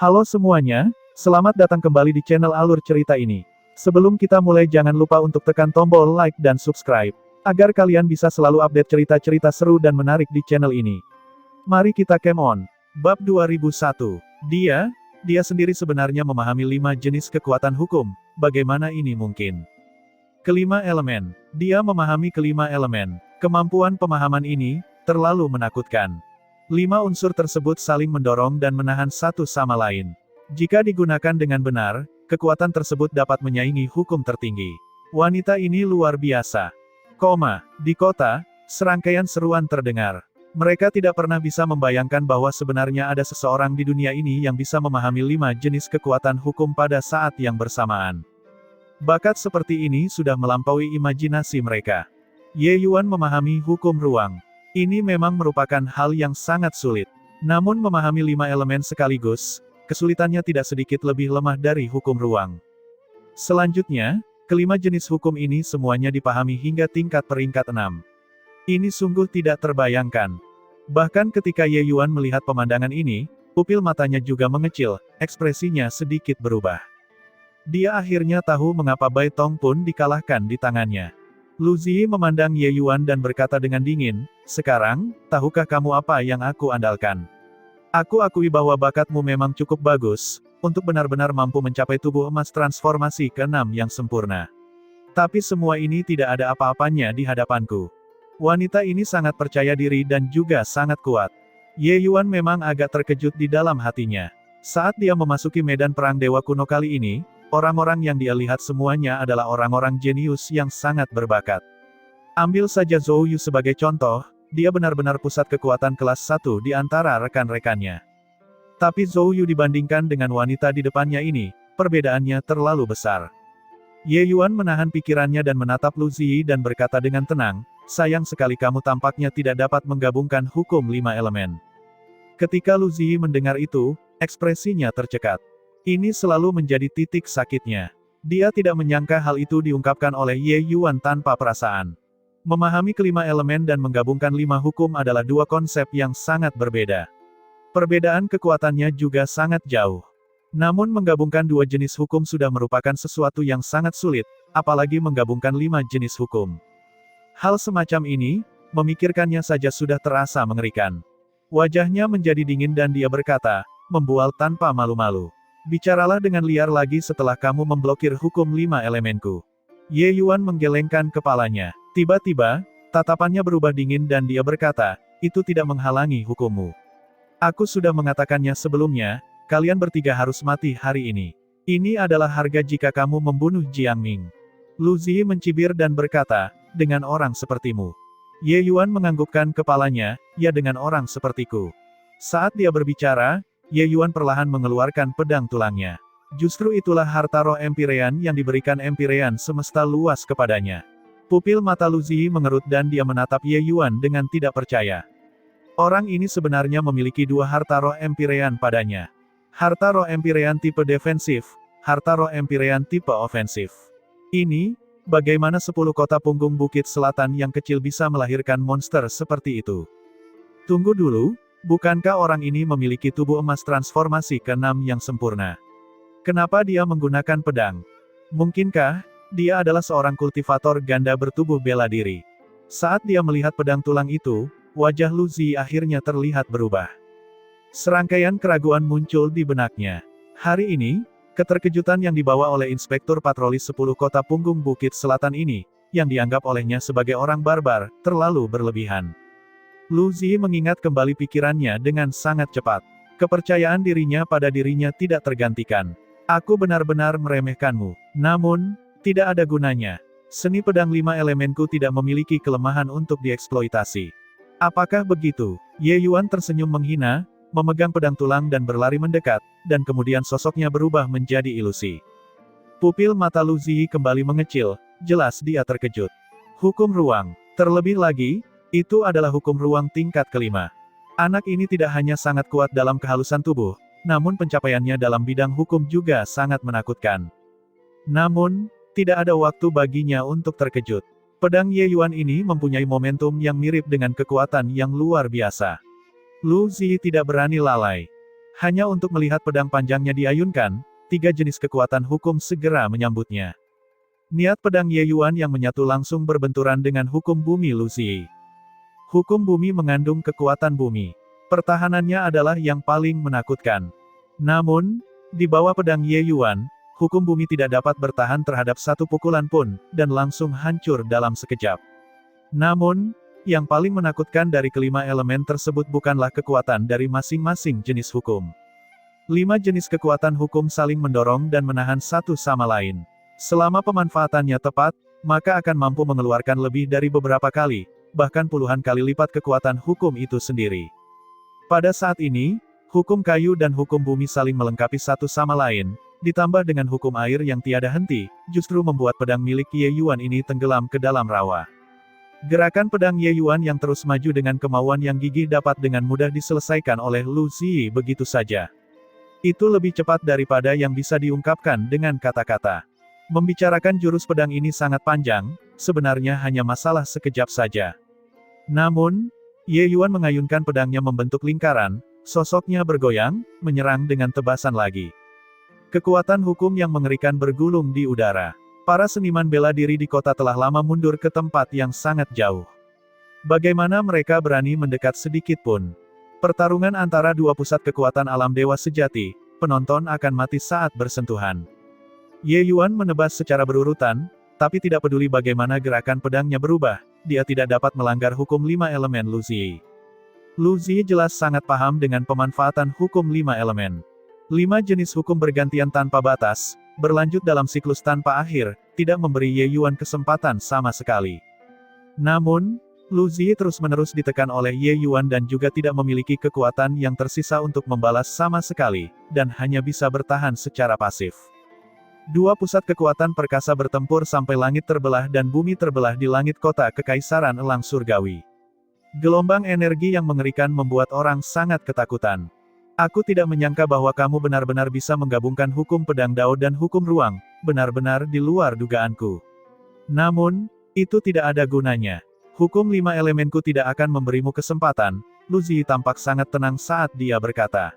Halo semuanya, selamat datang kembali di channel Alur Cerita ini. Sebelum kita mulai jangan lupa untuk tekan tombol like dan subscribe, agar kalian bisa selalu update cerita-cerita seru dan menarik di channel ini. Mari kita game on. Bab 2001. Dia sendiri sebenarnya memahami 5 jenis kekuatan hukum, bagaimana ini mungkin? Kelima elemen. Dia memahami kelima elemen. Kemampuan pemahaman ini, terlalu menakutkan. 5 unsur tersebut saling mendorong dan menahan satu sama lain. Jika digunakan dengan benar, kekuatan tersebut dapat menyaingi hukum tertinggi. Wanita ini luar biasa. Di kota, serangkaian seruan terdengar. Mereka tidak pernah bisa membayangkan bahwa sebenarnya ada seseorang di dunia ini yang bisa memahami 5 jenis kekuatan hukum pada saat yang bersamaan. Bakat seperti ini sudah melampaui imajinasi mereka. Ye Yuan memahami hukum ruang. Ini memang merupakan hal yang sangat sulit. Namun memahami 5 elemen sekaligus, kesulitannya tidak sedikit lebih lemah dari hukum ruang. Selanjutnya, kelima jenis hukum ini semuanya dipahami hingga tingkat peringkat 6. Ini sungguh tidak terbayangkan. Bahkan ketika Ye Yuan melihat pemandangan ini, pupil matanya juga mengecil, ekspresinya sedikit berubah. Dia akhirnya tahu mengapa Bai Tong pun dikalahkan di tangannya. Lu Ziyi memandang Ye Yuan dan berkata dengan dingin, "Sekarang, tahukah kamu apa yang aku andalkan? Aku akui bahwa bakatmu memang cukup bagus, untuk benar-benar mampu mencapai tubuh emas transformasi ke-6 yang sempurna. Tapi semua ini tidak ada apa-apanya di hadapanku." Wanita ini sangat percaya diri dan juga sangat kuat. Ye Yuan memang agak terkejut di dalam hatinya. Saat dia memasuki medan perang dewa kuno kali ini, orang-orang yang dia lihat semuanya adalah orang-orang jenius yang sangat berbakat. Ambil saja Zhou Yu sebagai contoh, dia benar-benar pusat kekuatan kelas 1 di antara rekan-rekannya. Tapi Zhou Yu dibandingkan dengan wanita di depannya ini, perbedaannya terlalu besar. Ye Yuan menahan pikirannya dan menatap Lu Ziyi dan berkata dengan tenang, "Sayang sekali kamu tampaknya tidak dapat menggabungkan hukum 5 elemen." Ketika Lu Ziyi mendengar itu, ekspresinya tercekat. Ini selalu menjadi titik sakitnya. Dia tidak menyangka hal itu diungkapkan oleh Ye Yuan tanpa perasaan. Memahami kelima elemen dan menggabungkan 5 hukum adalah dua konsep yang sangat berbeda. Perbedaan kekuatannya juga sangat jauh. Namun menggabungkan 2 jenis hukum sudah merupakan sesuatu yang sangat sulit, apalagi menggabungkan 5 jenis hukum. Hal semacam ini, memikirkannya saja sudah terasa mengerikan. Wajahnya menjadi dingin dan dia berkata, membual tanpa malu-malu. "Bicaralah dengan liar lagi setelah kamu memblokir hukum 5 elemenku." Ye Yuan menggelengkan kepalanya. Tiba-tiba, tatapannya berubah dingin dan dia berkata, "Itu tidak menghalangi hukummu. Aku sudah mengatakannya sebelumnya, kalian bertiga harus mati hari ini. Ini adalah harga jika kamu membunuh Jiang Ming." Lu Ziyi mencibir dan berkata, "Dengan orang sepertimu." Ye Yuan menganggukkan kepalanya, "Ya dengan orang sepertiku." Saat dia berbicara, Ye Yuan perlahan mengeluarkan pedang tulangnya. Justru itulah harta roh Empyrean yang diberikan Empyrean semesta luas kepadanya. Pupil mata Lu Ziyi mengerut dan dia menatap Ye Yuan dengan tidak percaya. Orang ini sebenarnya memiliki 2 harta roh Empyrean padanya. Harta roh Empyrean tipe defensif, harta roh Empyrean tipe ofensif. Ini, bagaimana 10 kota punggung bukit selatan yang kecil bisa melahirkan monster seperti itu? Tunggu dulu. Bukankah orang ini memiliki tubuh emas transformasi ke-6 yang sempurna? Kenapa dia menggunakan pedang? Mungkinkah dia adalah seorang kultivator ganda bertubuh bela diri? Saat dia melihat pedang tulang itu, wajah Lu Ziyi akhirnya terlihat berubah. Serangkaian keraguan muncul di benaknya. Hari ini, keterkejutan yang dibawa oleh Inspektur Patroli 10 Kota Punggung Bukit Selatan ini, yang dianggap olehnya sebagai orang barbar, terlalu berlebihan. Lu Ziyi mengingat kembali pikirannya dengan sangat cepat. Kepercayaan dirinya pada dirinya tidak tergantikan. "Aku benar-benar meremehkanmu. Namun, tidak ada gunanya. Seni pedang 5 elemenku tidak memiliki kelemahan untuk dieksploitasi." "Apakah begitu?" Ye Yuan tersenyum menghina, memegang pedang tulang dan berlari mendekat, dan kemudian sosoknya berubah menjadi ilusi. Pupil mata Lu Ziyi kembali mengecil, jelas dia terkejut. Hukum ruang. Terlebih lagi, itu adalah hukum ruang tingkat kelima. Anak ini tidak hanya sangat kuat dalam kehalusan tubuh, namun pencapaiannya dalam bidang hukum juga sangat menakutkan. Namun, tidak ada waktu baginya untuk terkejut. Pedang Ye Yuan ini mempunyai momentum yang mirip dengan kekuatan yang luar biasa. Lu Ziyi tidak berani lalai. Hanya untuk melihat pedang panjangnya diayunkan, 3 jenis kekuatan hukum segera menyambutnya. Niat pedang Ye Yuan yang menyatu langsung berbenturan dengan hukum bumi Lu Ziyi. Hukum bumi mengandung kekuatan bumi. Pertahanannya adalah yang paling menakutkan. Namun, di bawah pedang Ye Yuan, hukum bumi tidak dapat bertahan terhadap satu pukulan pun, dan langsung hancur dalam sekejap. Namun, yang paling menakutkan dari kelima elemen tersebut bukanlah kekuatan dari masing-masing jenis hukum. 5 jenis kekuatan hukum saling mendorong dan menahan satu sama lain. Selama pemanfaatannya tepat, maka akan mampu mengeluarkan lebih dari beberapa kali, bahkan puluhan kali lipat kekuatan hukum itu sendiri. Pada saat ini, hukum kayu dan hukum bumi saling melengkapi satu sama lain, ditambah dengan hukum air yang tiada henti, justru membuat pedang milik Ye Yuan ini tenggelam ke dalam rawa. Gerakan pedang Ye Yuan yang terus maju dengan kemauan yang gigih dapat dengan mudah diselesaikan oleh Lu Ziyi begitu saja. Itu lebih cepat daripada yang bisa diungkapkan dengan kata-kata. Membicarakan jurus pedang ini sangat panjang, sebenarnya hanya masalah sekejap saja. Namun, Ye Yuan mengayunkan pedangnya membentuk lingkaran, sosoknya bergoyang, menyerang dengan tebasan lagi. Kekuatan hukum yang mengerikan bergulung di udara. Para seniman bela diri di kota telah lama mundur ke tempat yang sangat jauh. Bagaimana mereka berani mendekat sedikit pun? Pertarungan antara dua pusat kekuatan alam dewa sejati, penonton akan mati saat bersentuhan. Ye Yuan menebas secara berurutan, tapi tidak peduli bagaimana gerakan pedangnya berubah, dia tidak dapat melanggar hukum 5 elemen Lu Ziyi. Lu Ziyi jelas sangat paham dengan pemanfaatan hukum 5 elemen. 5 jenis hukum bergantian tanpa batas, berlanjut dalam siklus tanpa akhir, tidak memberi Ye Yuan kesempatan sama sekali. Namun, Lu Ziyi terus-menerus ditekan oleh Ye Yuan dan juga tidak memiliki kekuatan yang tersisa untuk membalas sama sekali, dan hanya bisa bertahan secara pasif. Dua pusat kekuatan perkasa bertempur sampai langit terbelah dan bumi terbelah di langit kota Kekaisaran Elang Surgawi. Gelombang energi yang mengerikan membuat orang sangat ketakutan. Aku tidak menyangka bahwa kamu benar-benar bisa menggabungkan hukum pedang Dao dan hukum ruang, benar-benar di luar dugaanku. Namun, itu tidak ada gunanya. Hukum 5 elemenku tidak akan memberimu kesempatan. Lu Ziyi tampak sangat tenang saat dia berkata.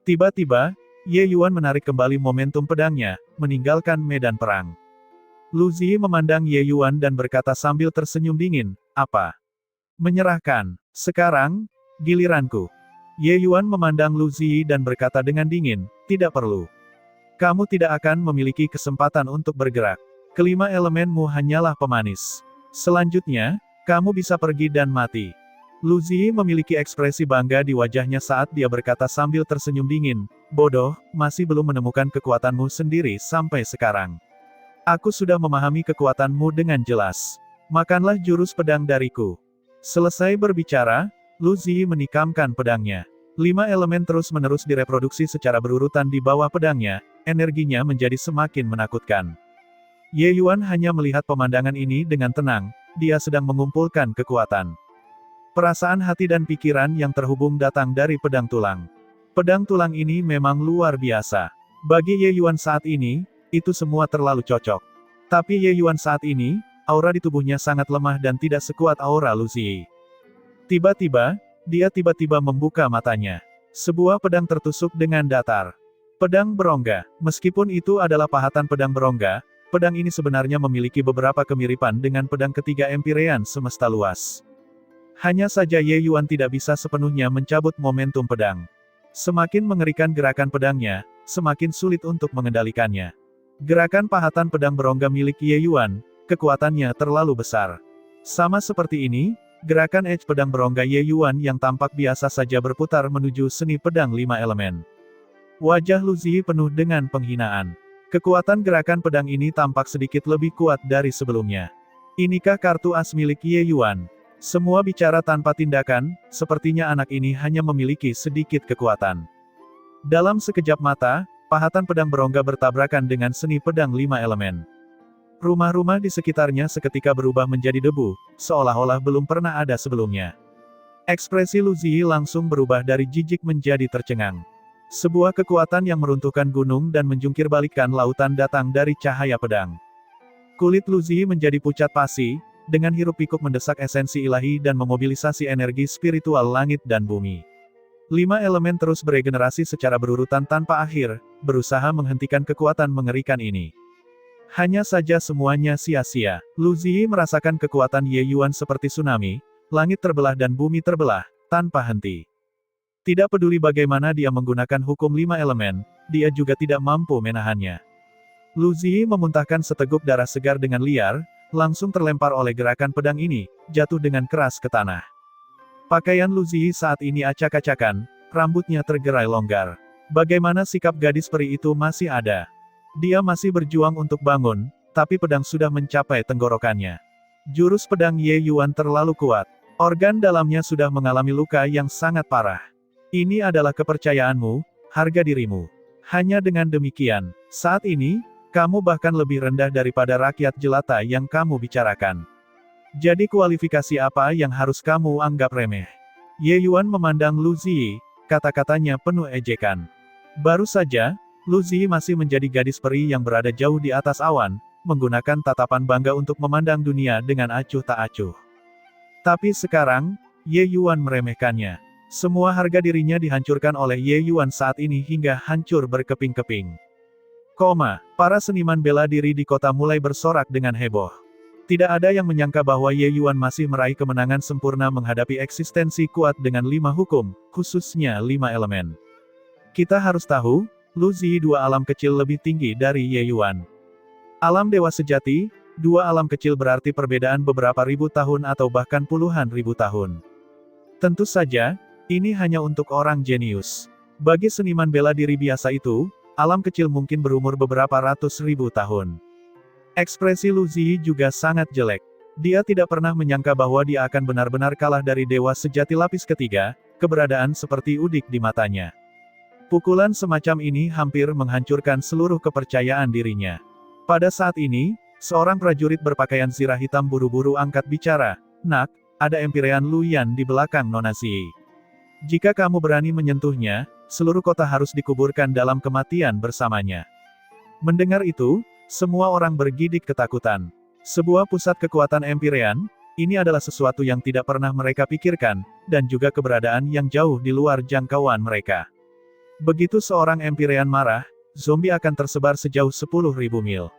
Tiba-tiba, Ye Yuan menarik kembali momentum pedangnya, meninggalkan medan perang. Lu Ziyi memandang Ye Yuan dan berkata sambil tersenyum dingin, apa? Menyerahkan. Sekarang, giliranku. Ye Yuan memandang Lu Ziyi dan berkata dengan dingin, tidak perlu. Kamu tidak akan memiliki kesempatan untuk bergerak. Kelima elemenmu hanyalah pemanis. Selanjutnya, kamu bisa pergi dan mati. Lu Ziyi memiliki ekspresi bangga di wajahnya saat dia berkata sambil tersenyum dingin, bodoh, masih belum menemukan kekuatanmu sendiri sampai sekarang. Aku sudah memahami kekuatanmu dengan jelas. Makanlah jurus pedang dariku. Selesai berbicara, Lu Ziyi menikamkan pedangnya. 5 elemen terus-menerus direproduksi secara berurutan di bawah pedangnya, energinya menjadi semakin menakutkan. Ye Yuan hanya melihat pemandangan ini dengan tenang, dia sedang mengumpulkan kekuatan. Perasaan hati dan pikiran yang terhubung datang dari pedang tulang. Pedang tulang ini memang luar biasa. Bagi Ye Yuan saat ini, itu semua terlalu cocok. Tapi Ye Yuan saat ini, aura di tubuhnya sangat lemah dan tidak sekuat aura Lu Ziyi. Tiba-tiba, dia tiba-tiba membuka matanya. Sebuah pedang tertusuk dengan datar. Pedang berongga. Meskipun itu adalah pahatan pedang berongga, pedang ini sebenarnya memiliki beberapa kemiripan dengan pedang ketiga Empyrean semesta luas. Hanya saja Ye Yuan tidak bisa sepenuhnya mencabut momentum pedang. Semakin mengerikan gerakan pedangnya, semakin sulit untuk mengendalikannya. Gerakan pahatan pedang berongga milik Ye Yuan, kekuatannya terlalu besar. Sama seperti ini, gerakan edge pedang berongga Ye Yuan yang tampak biasa saja berputar menuju seni pedang 5 elemen. Wajah Lu Ziyi penuh dengan penghinaan. Kekuatan gerakan pedang ini tampak sedikit lebih kuat dari sebelumnya. Inikah kartu as milik Ye Yuan? Semua bicara tanpa tindakan, sepertinya anak ini hanya memiliki sedikit kekuatan. Dalam sekejap mata, pahatan pedang berongga bertabrakan dengan seni pedang 5 elemen. Rumah-rumah di sekitarnya seketika berubah menjadi debu, seolah-olah belum pernah ada sebelumnya. Ekspresi Lu Ziyi langsung berubah dari jijik menjadi tercengang. Sebuah kekuatan yang meruntuhkan gunung dan menjungkir balikkan lautan datang dari cahaya pedang. Kulit Lu Ziyi menjadi pucat pasi, dengan hiruk pikuk mendesak esensi ilahi dan memobilisasi energi spiritual langit dan bumi. 5 elemen terus beregenerasi secara berurutan tanpa akhir, berusaha menghentikan kekuatan mengerikan ini. Hanya saja semuanya sia-sia. Lu Ziyi merasakan kekuatan Ye Yuan seperti tsunami, langit terbelah dan bumi terbelah, tanpa henti. Tidak peduli bagaimana dia menggunakan hukum 5 elemen, dia juga tidak mampu menahannya. Lu Ziyi memuntahkan seteguk darah segar dengan liar, langsung terlempar oleh gerakan pedang ini, jatuh dengan keras ke tanah. Pakaian Lu Ziyi saat ini acak-acakan, rambutnya tergerai longgar. Bagaimana sikap gadis peri itu masih ada? Dia masih berjuang untuk bangun, tapi pedang sudah mencapai tenggorokannya. Jurus pedang Ye Yuan terlalu kuat. Organ dalamnya sudah mengalami luka yang sangat parah. Ini adalah kepercayaanmu, harga dirimu. Hanya dengan demikian, saat ini, kamu bahkan lebih rendah daripada rakyat jelata yang kamu bicarakan. Jadi kualifikasi apa yang harus kamu anggap remeh? Ye Yuan memandang Lu Ziyi, kata-katanya penuh ejekan. Baru saja, Lu Ziyi masih menjadi gadis peri yang berada jauh di atas awan, menggunakan tatapan bangga untuk memandang dunia dengan acuh tak acuh. Tapi sekarang, Ye Yuan meremehkannya. Semua harga dirinya dihancurkan oleh Ye Yuan saat ini hingga hancur berkeping-keping. Para seniman bela diri di kota mulai bersorak dengan heboh. Tidak ada yang menyangka bahwa Ye Yuan masih meraih kemenangan sempurna menghadapi eksistensi kuat dengan 5 hukum, khususnya 5 elemen. Kita harus tahu, Lu Ziyi 2 alam kecil lebih tinggi dari Ye Yuan. Alam dewa sejati, 2 alam kecil berarti perbedaan beberapa ribu tahun atau bahkan puluhan ribu tahun. Tentu saja, ini hanya untuk orang jenius. Bagi seniman bela diri biasa itu, alam kecil mungkin berumur beberapa ratus ribu tahun. Ekspresi Lu Ziyi juga sangat jelek. Dia tidak pernah menyangka bahwa dia akan benar-benar kalah dari dewa sejati lapis ketiga, keberadaan seperti udik di matanya. Pukulan semacam ini hampir menghancurkan seluruh kepercayaan dirinya. Pada saat ini, seorang prajurit berpakaian zirah hitam buru-buru angkat bicara, "Nak, ada Empirean Luyan di belakang Nona Ziyi. Jika kamu berani menyentuhnya, seluruh kota harus dikuburkan dalam kematian bersamanya." Mendengar itu, semua orang bergidik ketakutan. Sebuah pusat kekuatan Empirean, ini adalah sesuatu yang tidak pernah mereka pikirkan, dan juga keberadaan yang jauh di luar jangkauan mereka. Begitu seorang Empirean marah, zombie akan tersebar sejauh 10.000 mil.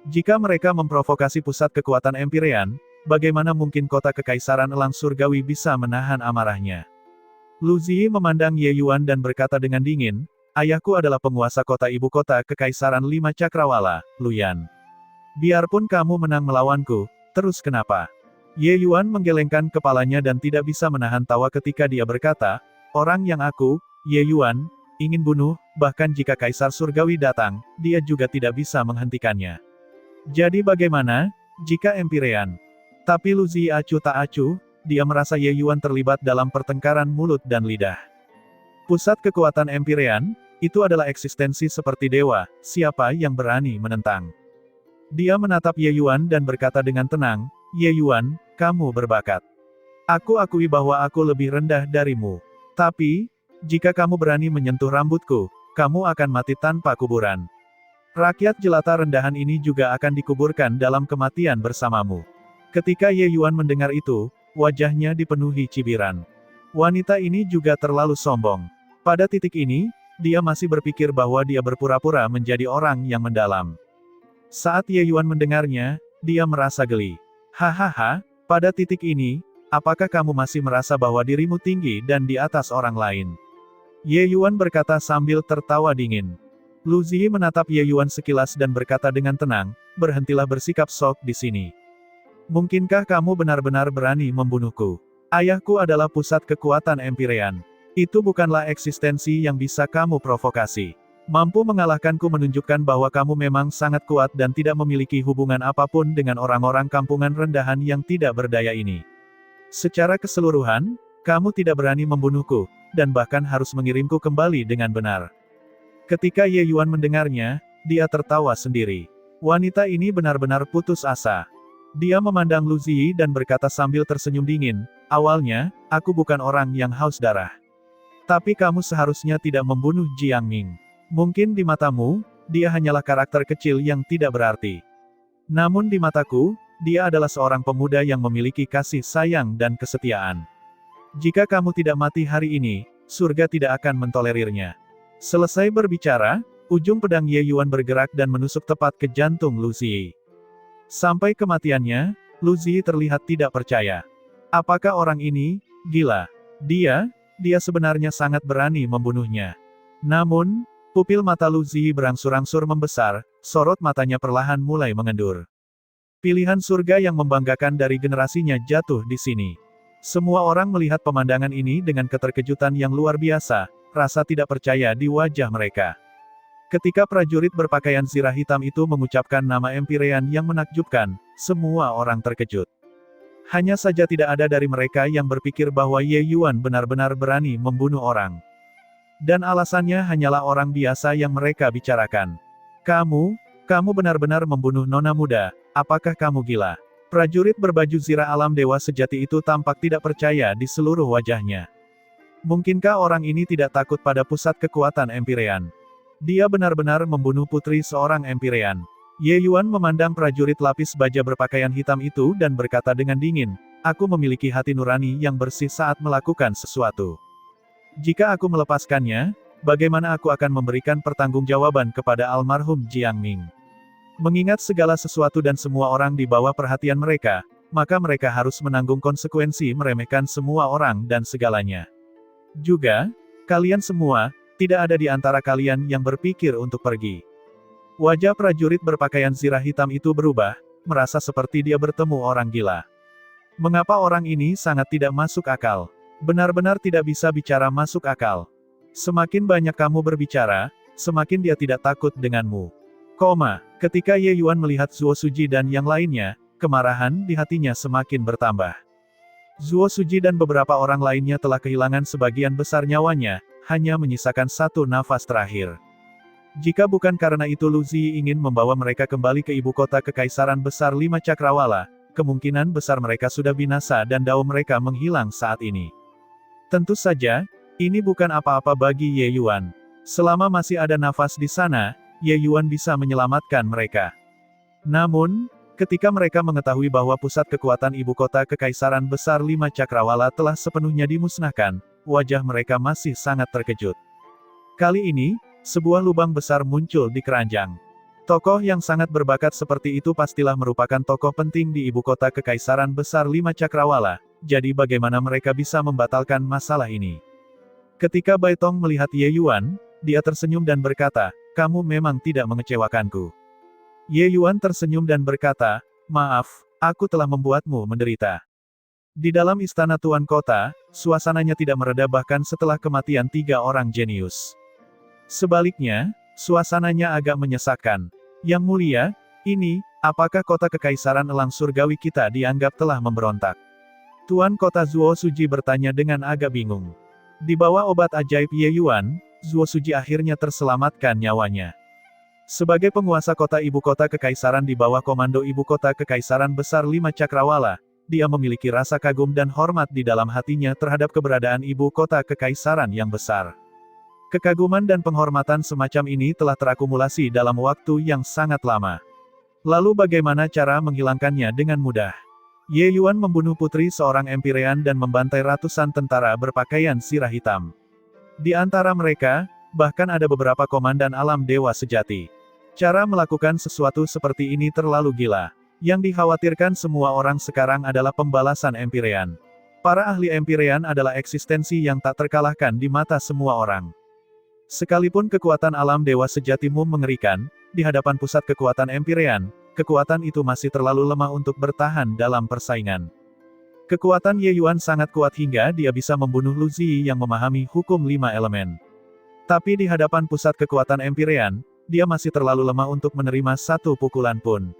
Jika mereka memprovokasi pusat kekuatan Empirean, bagaimana mungkin kota kekaisaran elang surgawi bisa menahan amarahnya? Lu Ziyi memandang Ye Yuan dan berkata dengan dingin, "Ayahku adalah penguasa kota ibu kota kekaisaran 5 cakrawala, Luyan. Biarpun kamu menang melawanku, terus kenapa?" Ye Yuan menggelengkan kepalanya dan tidak bisa menahan tawa ketika dia berkata, "Orang yang aku, Ye Yuan, ingin bunuh, bahkan jika Kaisar Surgawi datang, dia juga tidak bisa menghentikannya. Jadi bagaimana, jika Empirean?" Tapi Lu Ziyi acuh tak acuh, dia merasa Ye Yuan terlibat dalam pertengkaran mulut dan lidah. Pusat kekuatan Empirean, itu adalah eksistensi seperti dewa, siapa yang berani menentang? Dia menatap Ye Yuan dan berkata dengan tenang, "Ye Yuan, kamu berbakat. Aku akui bahwa aku lebih rendah darimu. Tapi, jika kamu berani menyentuh rambutku, kamu akan mati tanpa kuburan. Rakyat jelata rendahan ini juga akan dikuburkan dalam kematian bersamamu." Ketika Ye Yuan mendengar itu, wajahnya dipenuhi cibiran. Wanita ini juga terlalu sombong. Pada titik ini, dia masih berpikir bahwa dia berpura-pura menjadi orang yang mendalam. Saat Ye Yuan mendengarnya, dia merasa geli. "Hahaha, pada titik ini, apakah kamu masih merasa bahwa dirimu tinggi dan di atas orang lain?" Ye Yuan berkata sambil tertawa dingin. Lu Ziyi menatap Ye Yuan sekilas dan berkata dengan tenang, "Berhentilah bersikap sok di sini. Mungkinkah kamu benar-benar berani membunuhku? Ayahku adalah pusat kekuatan Empirean. Itu bukanlah eksistensi yang bisa kamu provokasi. Mampu mengalahkanku menunjukkan bahwa kamu memang sangat kuat dan tidak memiliki hubungan apapun dengan orang-orang kampungan rendahan yang tidak berdaya ini. Secara keseluruhan, kamu tidak berani membunuhku, dan bahkan harus mengirimku kembali dengan benar." Ketika Ye Yuan mendengarnya, dia tertawa sendiri. Wanita ini benar-benar putus asa. Dia memandang Lu Ziyi dan berkata sambil tersenyum dingin, "Awalnya, aku bukan orang yang haus darah. Tapi kamu seharusnya tidak membunuh Jiang Ming. Mungkin di matamu, dia hanyalah karakter kecil yang tidak berarti. Namun di mataku, dia adalah seorang pemuda yang memiliki kasih sayang dan kesetiaan. Jika kamu tidak mati hari ini, surga tidak akan mentolerirnya. Selesai berbicara, ujung pedang Ye Yuan bergerak dan menusuk tepat ke jantung Lu Ziyi. Sampai kematiannya, Lu Ziyi terlihat tidak percaya. Apakah orang ini gila? Dia sebenarnya sangat berani membunuhnya. Namun, pupil mata Lu Ziyi berangsur-angsur membesar, sorot matanya perlahan mulai mengendur. Pilihan surga yang membanggakan dari generasinya jatuh di sini. Semua orang melihat pemandangan ini dengan keterkejutan yang luar biasa, rasa tidak percaya di wajah mereka. Ketika prajurit berpakaian zirah hitam itu mengucapkan nama Empyrean yang menakjubkan, semua orang terkejut. Hanya saja tidak ada dari mereka yang berpikir bahwa Ye Yuan benar-benar berani membunuh orang. Dan alasannya hanyalah orang biasa yang mereka bicarakan. Kamu benar-benar membunuh nona muda, apakah kamu gila? Prajurit berbaju zirah alam dewa sejati itu tampak tidak percaya di seluruh wajahnya. Mungkinkah orang ini tidak takut pada pusat kekuatan Empyrean? Dia benar-benar membunuh putri seorang Empyrean. Ye Yuan memandang prajurit lapis baja berpakaian hitam itu dan berkata dengan dingin, "Aku memiliki hati nurani yang bersih saat melakukan sesuatu. Jika aku melepaskannya, bagaimana aku akan memberikan pertanggungjawaban kepada almarhum Jiang Ming? Mengingat segala sesuatu dan semua orang di bawah perhatian mereka, maka mereka harus menanggung konsekuensi meremehkan semua orang dan segalanya. Juga, kalian semua, tidak ada di antara kalian yang berpikir untuk pergi." Wajah prajurit berpakaian zirah hitam itu berubah, merasa seperti dia bertemu orang gila. Mengapa orang ini sangat tidak masuk akal? Benar-benar tidak bisa bicara masuk akal. Semakin banyak kamu berbicara, semakin dia tidak takut denganmu. Ketika Ye Yuan melihat Zuo Suji dan yang lainnya, kemarahan di hatinya semakin bertambah. Zuo Suji dan beberapa orang lainnya telah kehilangan sebagian besar nyawanya, hanya menyisakan satu nafas terakhir. Jika bukan karena itu Lu Ziyi ingin membawa mereka kembali ke ibu kota Kekaisaran Besar Lima Cakrawala, kemungkinan besar mereka sudah binasa dan dao mereka menghilang saat ini. Tentu saja, ini bukan apa-apa bagi Ye Yuan. Selama masih ada nafas di sana, Ye Yuan bisa menyelamatkan mereka. Namun, ketika mereka mengetahui bahwa pusat kekuatan ibu kota Kekaisaran Besar Lima Cakrawala telah sepenuhnya dimusnahkan, wajah mereka masih sangat terkejut. Kali ini, sebuah lubang besar muncul di keranjang. Tokoh yang sangat berbakat seperti itu pastilah merupakan tokoh penting di ibu kota Kekaisaran Besar Lima Cakrawala, jadi bagaimana mereka bisa membatalkan masalah ini? Ketika Bai Tong melihat Ye Yuan, dia tersenyum dan berkata, "Kamu memang tidak mengecewakanku." Ye Yuan tersenyum dan berkata, "Maaf, aku telah membuatmu menderita." Di dalam istana Tuan Kota, suasananya tidak mereda bahkan setelah kematian 3 orang jenius. Sebaliknya, suasananya agak menyesakkan. Yang mulia, apakah kota kekaisaran elang surgawi kita dianggap telah memberontak? Tuan Kota Zuo Suji bertanya dengan agak bingung. Di bawah obat ajaib Ye Yuan, Zuo Suji akhirnya terselamatkan nyawanya. Sebagai penguasa kota ibu kota kekaisaran di bawah komando ibu kota Kekaisaran Besar Lima Cakrawala, dia memiliki rasa kagum dan hormat di dalam hatinya terhadap keberadaan ibu kota kekaisaran yang besar. Kekaguman dan penghormatan semacam ini telah terakumulasi dalam waktu yang sangat lama. Lalu bagaimana cara menghilangkannya dengan mudah? Ye Yuan membunuh putri seorang Empyrean dan membantai ratusan tentara berpakaian zirah hitam. Di antara mereka, bahkan ada beberapa komandan alam dewa sejati. Cara melakukan sesuatu seperti ini terlalu gila. Yang dikhawatirkan semua orang sekarang adalah pembalasan Empyrean. Para ahli Empyrean adalah eksistensi yang tak terkalahkan di mata semua orang. Sekalipun kekuatan alam dewa sejatimu mengerikan, di hadapan pusat kekuatan Empyrean, kekuatan itu masih terlalu lemah untuk bertahan dalam persaingan. Kekuatan Ye Yuan sangat kuat hingga dia bisa membunuh Lu Ziyi yang memahami hukum 5 elemen. Tapi di hadapan pusat kekuatan Empyrean, dia masih terlalu lemah untuk menerima satu pukulan pun.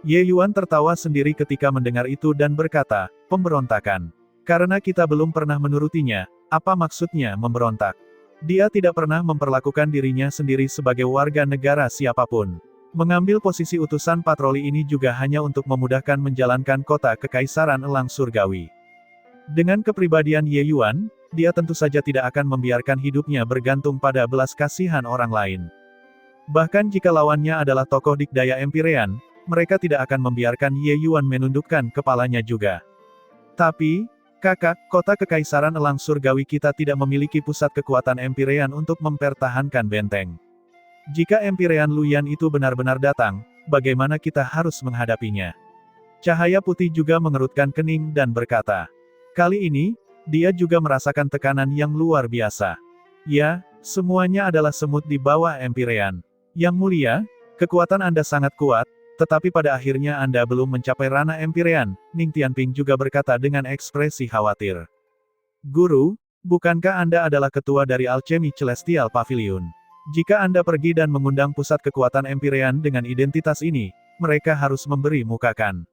Ye Yuan tertawa sendiri ketika mendengar itu dan berkata, "Pemberontakan. Karena kita belum pernah menurutinya, apa maksudnya memberontak? Dia tidak pernah memperlakukan dirinya sendiri sebagai warga negara siapapun. Mengambil posisi utusan patroli ini juga hanya untuk memudahkan menjalankan kota kekaisaran elang surgawi." Dengan kepribadian Ye Yuan, dia tentu saja tidak akan membiarkan hidupnya bergantung pada belas kasihan orang lain. Bahkan jika lawannya adalah tokoh dikdaya Empyrean, mereka tidak akan membiarkan Ye Yuan menundukkan kepalanya juga. Tapi, Kakak, kota kekaisaran elang surgawi kita tidak memiliki pusat kekuatan Empyrean untuk mempertahankan benteng. Jika Empyrean Luyan itu benar-benar datang, bagaimana kita harus menghadapinya? Cahaya putih juga mengerutkan kening dan berkata. Kali ini, dia juga merasakan tekanan yang luar biasa. Ya, semuanya adalah semut di bawah Empyrean. Yang mulia, kekuatan Anda sangat kuat, tetapi pada akhirnya Anda belum mencapai ranah Empyrean, Ning Tianping juga berkata dengan ekspresi khawatir. Guru, bukankah Anda adalah ketua dari Alchemy Celestial Pavilion? Jika Anda pergi dan mengundang pusat kekuatan Empyrean dengan identitas ini, mereka harus memberi mukakan.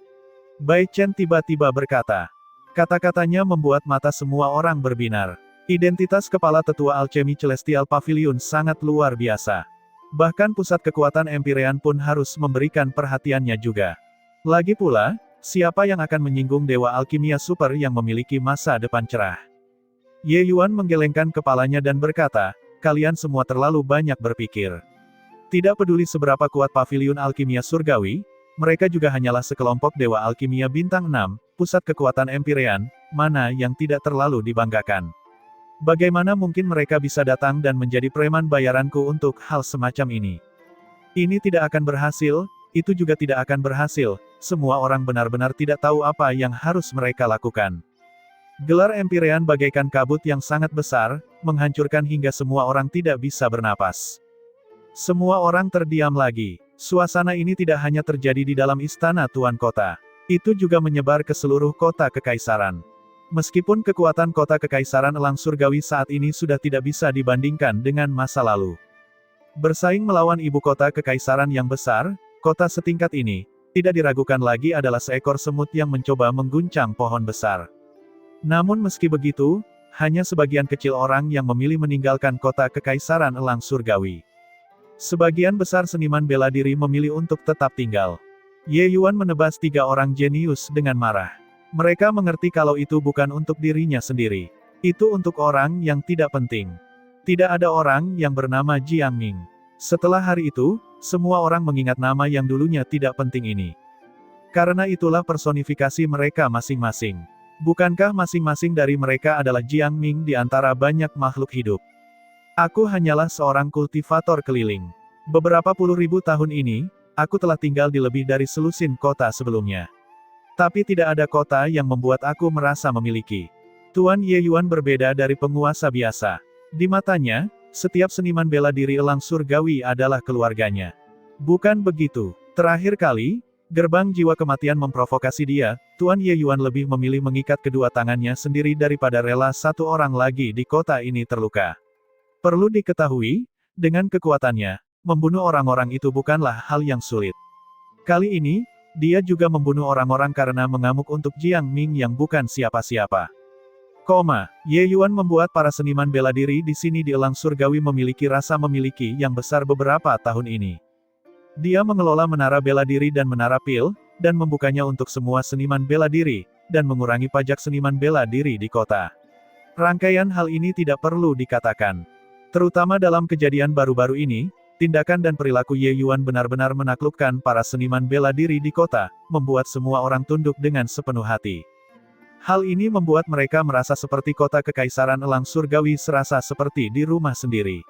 Bai Chen tiba-tiba berkata. Kata-katanya membuat mata semua orang berbinar. Identitas kepala tetua Alchemy Celestial Pavilion sangat luar biasa. Bahkan pusat kekuatan Empyrean pun harus memberikan perhatiannya juga. Lagi pula, siapa yang akan menyinggung Dewa Alkimia Super yang memiliki masa depan cerah? Ye Yuan menggelengkan kepalanya dan berkata, kalian semua terlalu banyak berpikir. Tidak peduli seberapa kuat Pavilion Alkimia Surgawi, mereka juga hanyalah sekelompok Dewa Alkimia Bintang 6, pusat kekuatan Empyrean, mana yang tidak terlalu dibanggakan. Bagaimana mungkin mereka bisa datang dan menjadi preman bayaranku untuk hal semacam ini? Ini tidak akan berhasil, itu juga tidak akan berhasil, semua orang benar-benar tidak tahu apa yang harus mereka lakukan. Gelar Empyrean bagaikan kabut yang sangat besar, menghancurkan hingga semua orang tidak bisa bernapas. Semua orang terdiam lagi. Suasana ini tidak hanya terjadi di dalam istana Tuan Kota. Itu juga menyebar ke seluruh kota kekaisaran. Meskipun kekuatan kota kekaisaran elang surgawi saat ini sudah tidak bisa dibandingkan dengan masa lalu. Bersaing melawan ibu kota kekaisaran yang besar, kota setingkat ini, tidak diragukan lagi adalah seekor semut yang mencoba mengguncang pohon besar. Namun meski begitu, hanya sebagian kecil orang yang memilih meninggalkan kota kekaisaran elang surgawi. Sebagian besar seniman bela diri memilih untuk tetap tinggal. Ye Yuan menebas 3 orang jenius dengan marah. Mereka mengerti kalau itu bukan untuk dirinya sendiri. Itu untuk orang yang tidak penting. Tidak ada orang yang bernama Jiang Ming. Setelah hari itu, semua orang mengingat nama yang dulunya tidak penting ini. Karena itulah personifikasi mereka masing-masing. Bukankah masing-masing dari mereka adalah Jiang Ming di antara banyak makhluk hidup? Aku hanyalah seorang kultivator keliling. Beberapa puluh ribu tahun ini, aku telah tinggal di lebih dari selusin kota sebelumnya. Tapi tidak ada kota yang membuat aku merasa memiliki. Tuan Ye Yuan berbeda dari penguasa biasa. Di matanya, setiap seniman bela diri elang surgawi adalah keluarganya. Bukan begitu. Terakhir kali, gerbang jiwa kematian memprovokasi dia, Tuan Ye Yuan lebih memilih mengikat kedua tangannya sendiri daripada rela satu orang lagi di kota ini terluka. Perlu diketahui, dengan kekuatannya, membunuh orang-orang itu bukanlah hal yang sulit. Kali ini, dia juga membunuh orang-orang karena mengamuk untuk Jiang Ming yang bukan siapa-siapa. Ye Yuan membuat para seniman bela diri di sini di elang surgawi memiliki rasa memiliki yang besar beberapa tahun ini. Dia mengelola menara bela diri dan menara pil, dan membukanya untuk semua seniman bela diri, dan mengurangi pajak seniman bela diri di kota. Rangkaian hal ini tidak perlu dikatakan. Terutama dalam kejadian baru-baru ini, tindakan dan perilaku Ye Yuan benar-benar menaklukkan para seniman bela diri di kota, membuat semua orang tunduk dengan sepenuh hati. Hal ini membuat mereka merasa seperti kota kekaisaran elang surgawi serasa seperti di rumah sendiri.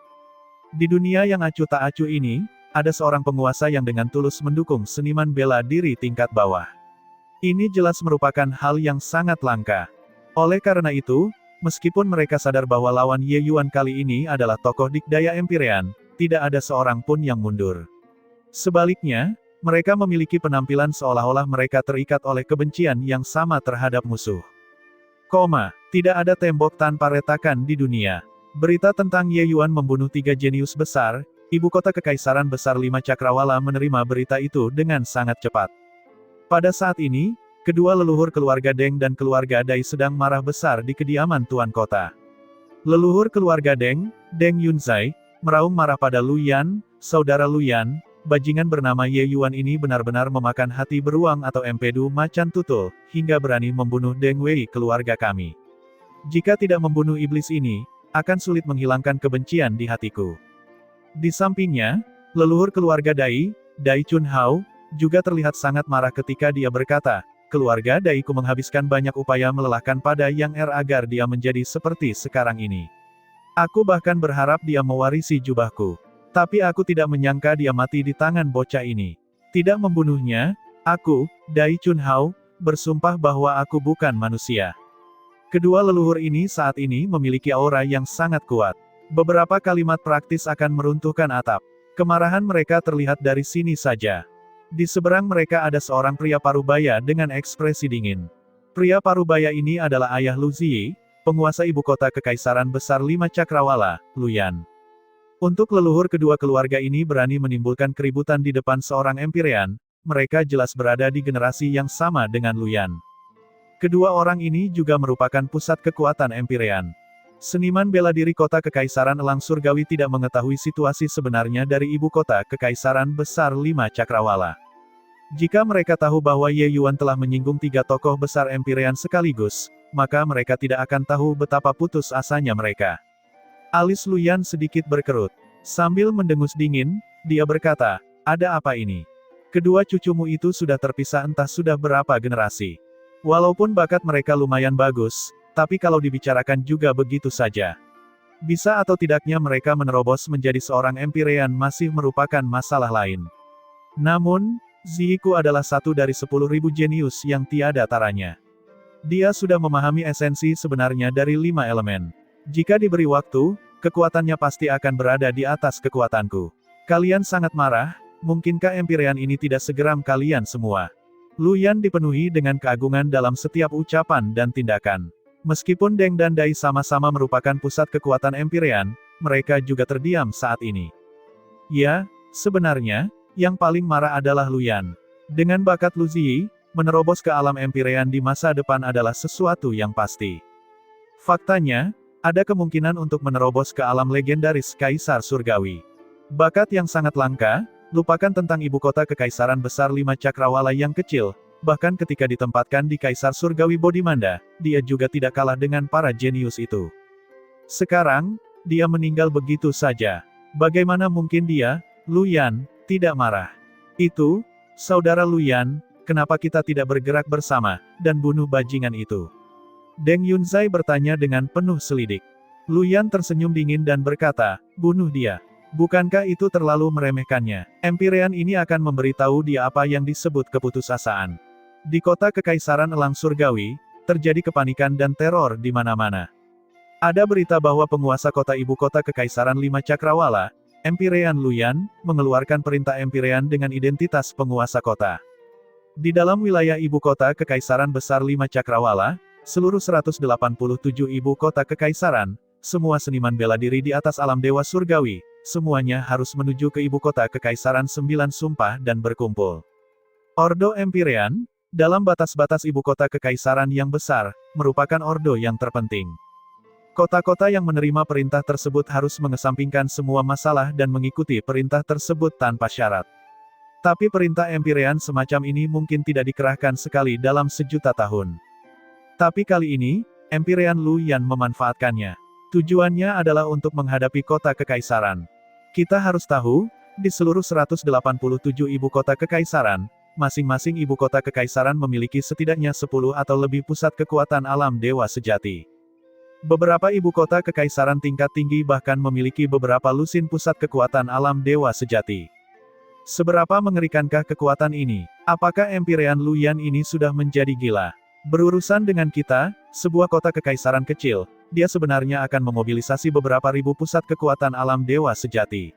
Di dunia yang acuh tak acuh ini, ada seorang penguasa yang dengan tulus mendukung seniman bela diri tingkat bawah. Ini jelas merupakan hal yang sangat langka. Oleh karena itu, meskipun mereka sadar bahwa lawan Ye Yuan kali ini adalah tokoh dikdaya Empyrean, tidak ada seorang pun yang mundur. Sebaliknya, mereka memiliki penampilan seolah-olah mereka terikat oleh kebencian yang sama terhadap musuh. Tidak ada tembok tanpa retakan di dunia. Berita tentang Ye Yuan membunuh 3 jenius besar, ibu kota kekaisaran besar 5 cakrawala menerima berita itu dengan sangat cepat. Pada saat ini, kedua leluhur keluarga Deng dan keluarga Dai sedang marah besar di kediaman Tuan Kota. Leluhur keluarga Deng, Deng Yunzai, meraung marah pada Lu Yan, saudara Lu Yan, bajingan bernama Ye Yuan ini benar-benar memakan hati beruang atau empedu macan tutul, hingga berani membunuh Deng Wei keluarga kami. Jika tidak membunuh iblis ini, akan sulit menghilangkan kebencian di hatiku. Di sampingnya, leluhur keluarga Dai, Dai Chun Hao, juga terlihat sangat marah ketika dia berkata, keluarga Daiku menghabiskan banyak upaya melelahkan pada Yang agar dia menjadi seperti sekarang ini. Aku bahkan berharap dia mewarisi jubahku. Tapi aku tidak menyangka dia mati di tangan bocah ini. Tidak membunuhnya, aku, Dai Chunhao, bersumpah bahwa aku bukan manusia. Kedua leluhur ini saat ini memiliki aura yang sangat kuat. Beberapa kalimat praktis akan meruntuhkan atap. Kemarahan mereka terlihat dari sini saja. Di seberang mereka ada seorang pria parubaya dengan ekspresi dingin. Pria parubaya ini adalah ayah Lu Ziyi, penguasa ibu kota Kekaisaran Besar Lima Cakrawala, Luyan. Untuk leluhur kedua keluarga ini berani menimbulkan keributan di depan seorang Empyrean, mereka jelas berada di generasi yang sama dengan Luyan. Kedua orang ini juga merupakan pusat kekuatan Empyrean. Seniman bela diri kota Kekaisaran Elang Surgawi tidak mengetahui situasi sebenarnya dari ibu kota Kekaisaran Besar Lima Cakrawala. Jika mereka tahu bahwa Ye Yuan telah menyinggung 3 tokoh besar Empyrean sekaligus, maka mereka tidak akan tahu betapa putus asanya mereka. Alis Luyan sedikit berkerut. Sambil mendengus dingin, dia berkata, "Ada apa ini? Kedua cucumu itu sudah terpisah entah sudah berapa generasi. Walaupun bakat mereka lumayan bagus, tapi kalau dibicarakan juga begitu saja. Bisa atau tidaknya mereka menerobos menjadi seorang Empyrean masih merupakan masalah lain. Namun, Ziyiku adalah satu dari 10.000 jenius yang tiada taranya. Dia sudah memahami esensi sebenarnya dari 5 elemen. Jika diberi waktu, kekuatannya pasti akan berada di atas kekuatanku. Kalian sangat marah, mungkinkah Empyrean ini tidak segeram kalian semua?" Luyan dipenuhi dengan keagungan dalam setiap ucapan dan tindakan. Meskipun Deng dan Dai sama-sama merupakan pusat kekuatan Empyrean, mereka juga terdiam saat ini. Ya, sebenarnya, yang paling marah adalah Luyan. Dengan bakat Lu Ziyi, menerobos ke alam Empyrean di masa depan adalah sesuatu yang pasti. Faktanya, ada kemungkinan untuk menerobos ke alam legendaris Kaisar Surgawi. Bakat yang sangat langka, lupakan tentang ibu kota Kekaisaran Besar Lima Cakrawala yang kecil. Bahkan ketika ditempatkan di Kaisar Surgawi Bodhimanda, dia juga tidak kalah dengan para jenius itu. Sekarang, dia meninggal begitu saja. Bagaimana mungkin dia, Luyan, tidak marah? Itu, saudara Luyan, kenapa kita tidak bergerak bersama, dan bunuh bajingan itu? Deng Yunzai bertanya dengan penuh selidik. Luyan tersenyum dingin dan berkata, bunuh dia. Bukankah itu terlalu meremehkannya? Empyrean ini akan memberitahu dia apa yang disebut keputusasaan. Di kota Kekaisaran Elang Surgawi, terjadi kepanikan dan teror di mana-mana. Ada berita bahwa penguasa kota ibu kota Kekaisaran Lima Cakrawala, Empyrean Luyan, mengeluarkan perintah Empyrean dengan identitas penguasa kota. Di dalam wilayah ibu kota Kekaisaran Besar Lima Cakrawala, seluruh 187 ibu kota Kekaisaran, semua seniman bela diri di atas alam dewa surgawi, semuanya harus menuju ke ibu kota Kekaisaran 9 Sumpah dan berkumpul. Ordo Empyrean, dalam batas-batas ibu kota Kekaisaran yang besar, merupakan ordo yang terpenting. Kota-kota yang menerima perintah tersebut harus mengesampingkan semua masalah dan mengikuti perintah tersebut tanpa syarat. Tapi perintah Empyrean semacam ini mungkin tidak dikerahkan sekali dalam sejuta tahun. Tapi kali ini, Empyrean Luyan memanfaatkannya. Tujuannya adalah untuk menghadapi kota Kekaisaran. Kita harus tahu, di seluruh 187 ibu kota Kekaisaran, masing-masing ibu kota Kekaisaran memiliki setidaknya 10 atau lebih pusat kekuatan alam dewa sejati. Beberapa ibu kota Kekaisaran tingkat tinggi bahkan memiliki beberapa lusin pusat kekuatan alam dewa sejati. Seberapa mengerikankah kekuatan ini? Apakah Empyrean Luyan ini sudah menjadi gila? Berurusan dengan kita, sebuah kota Kekaisaran kecil, dia sebenarnya akan memobilisasi beberapa ribu pusat kekuatan alam dewa sejati.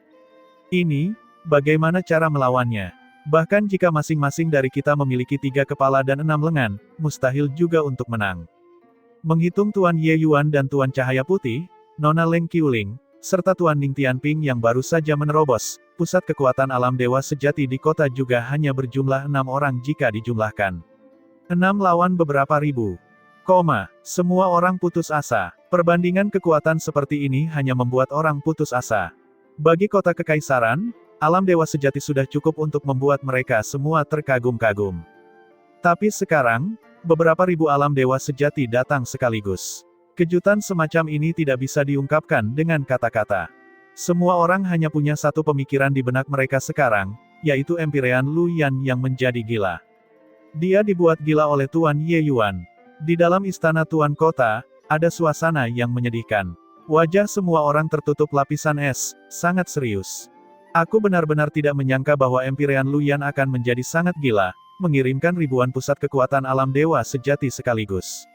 Ini, bagaimana cara melawannya? Bahkan jika masing-masing dari kita memiliki 3 kepala dan 6 lengan, mustahil juga untuk menang. Menghitung Tuan Ye Yuan dan Tuan Cahaya Putih, Nona Leng Qiuling, serta Tuan Ning Tianping yang baru saja menerobos, pusat kekuatan alam dewa sejati di kota juga hanya berjumlah 6 orang jika dijumlahkan. 6 lawan beberapa ribu. Semua orang putus asa. Perbandingan kekuatan seperti ini hanya membuat orang putus asa. Bagi kota Kekaisaran, alam dewa sejati sudah cukup untuk membuat mereka semua terkagum-kagum. Tapi sekarang, beberapa ribu alam dewa sejati datang sekaligus. Kejutan semacam ini tidak bisa diungkapkan dengan kata-kata. Semua orang hanya punya satu pemikiran di benak mereka sekarang, yaitu Empyrean Luyan yang menjadi gila. Dia dibuat gila oleh Tuan Ye Yuan. Di dalam istana Tuan Kota, ada suasana yang menyedihkan. Wajah semua orang tertutup lapisan es, sangat serius. Aku benar-benar tidak menyangka bahwa Empyrean Luyan akan menjadi sangat gila, mengirimkan ribuan pusat kekuatan alam dewa sejati sekaligus.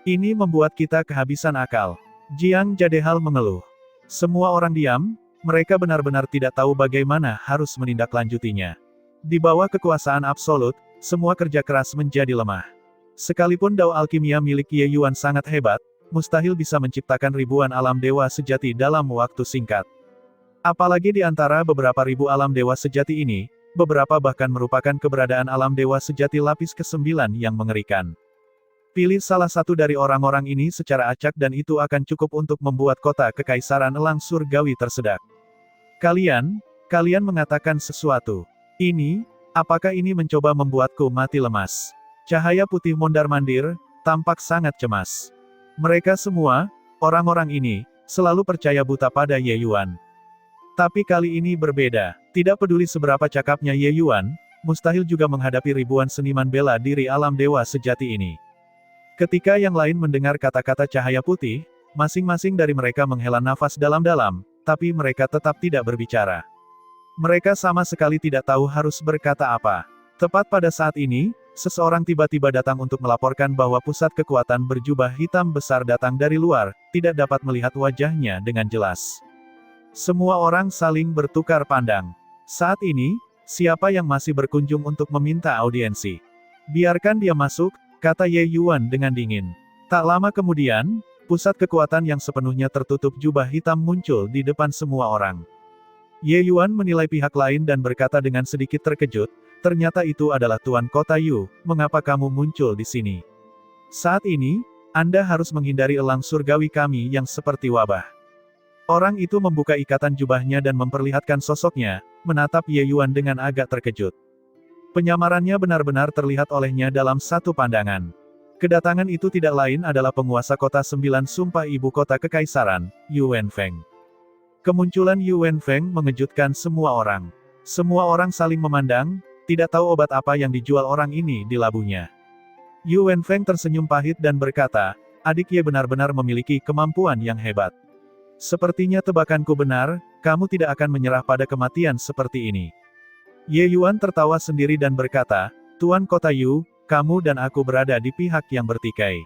Ini membuat kita kehabisan akal. Jiang Jadehal mengeluh. Semua orang diam, mereka benar-benar tidak tahu bagaimana harus menindaklanjutinya. Di bawah kekuasaan absolut, semua kerja keras menjadi lemah. Sekalipun dao alkimia milik Ye Yuan sangat hebat, mustahil bisa menciptakan ribuan alam dewa sejati dalam waktu singkat. Apalagi di antara beberapa ribu alam dewa sejati ini, beberapa bahkan merupakan keberadaan alam dewa sejati lapis ke-9 yang mengerikan. Pilih salah satu dari orang-orang ini secara acak dan itu akan cukup untuk membuat kota kekaisaran elang surgawi tersedak. Kalian mengatakan sesuatu. Apakah ini mencoba membuatku mati lemas? Cahaya putih mondar-mandir, tampak sangat cemas. Mereka semua, orang-orang ini, selalu percaya buta pada Ye Yuan. Tapi kali ini berbeda. Tidak peduli seberapa cakapnya Ye Yuan, mustahil juga menghadapi ribuan seniman bela diri alam dewa sejati ini. Ketika yang lain mendengar kata-kata cahaya putih, masing-masing dari mereka menghela nafas dalam-dalam, tapi mereka tetap tidak berbicara. Mereka sama sekali tidak tahu harus berkata apa. Tepat pada saat ini, seseorang tiba-tiba datang untuk melaporkan bahwa pusat kekuatan berjubah hitam besar datang dari luar, tidak dapat melihat wajahnya dengan jelas. Semua orang saling bertukar pandang. Saat ini, siapa yang masih berkunjung untuk meminta audiensi? Biarkan dia masuk, kata Ye Yuan dengan dingin. Tak lama kemudian, pusat kekuatan yang sepenuhnya tertutup jubah hitam muncul di depan semua orang. Ye Yuan menilai pihak lain dan berkata dengan sedikit terkejut, ternyata itu adalah Tuan Kota Yu, mengapa kamu muncul di sini? Saat ini, Anda harus menghindari elang surgawi kami yang seperti wabah. Orang itu membuka ikatan jubahnya dan memperlihatkan sosoknya, menatap Ye Yuan dengan agak terkejut. Penyamarannya benar-benar terlihat olehnya dalam satu pandangan. Kedatangan itu tidak lain adalah penguasa kota 9 sumpah ibu kota kekaisaran, Yu Wenfeng. Kemunculan Yu Wenfeng mengejutkan semua orang. Semua orang saling memandang, tidak tahu obat apa yang dijual orang ini di labuhnya. Yu Wenfeng tersenyum pahit dan berkata, adik Ye benar-benar memiliki kemampuan yang hebat. Sepertinya tebakanku benar, kamu tidak akan menyerah pada kematian seperti ini. Ye Yuan tertawa sendiri dan berkata, Tuan Kota Yu, kamu dan aku berada di pihak yang bertikai.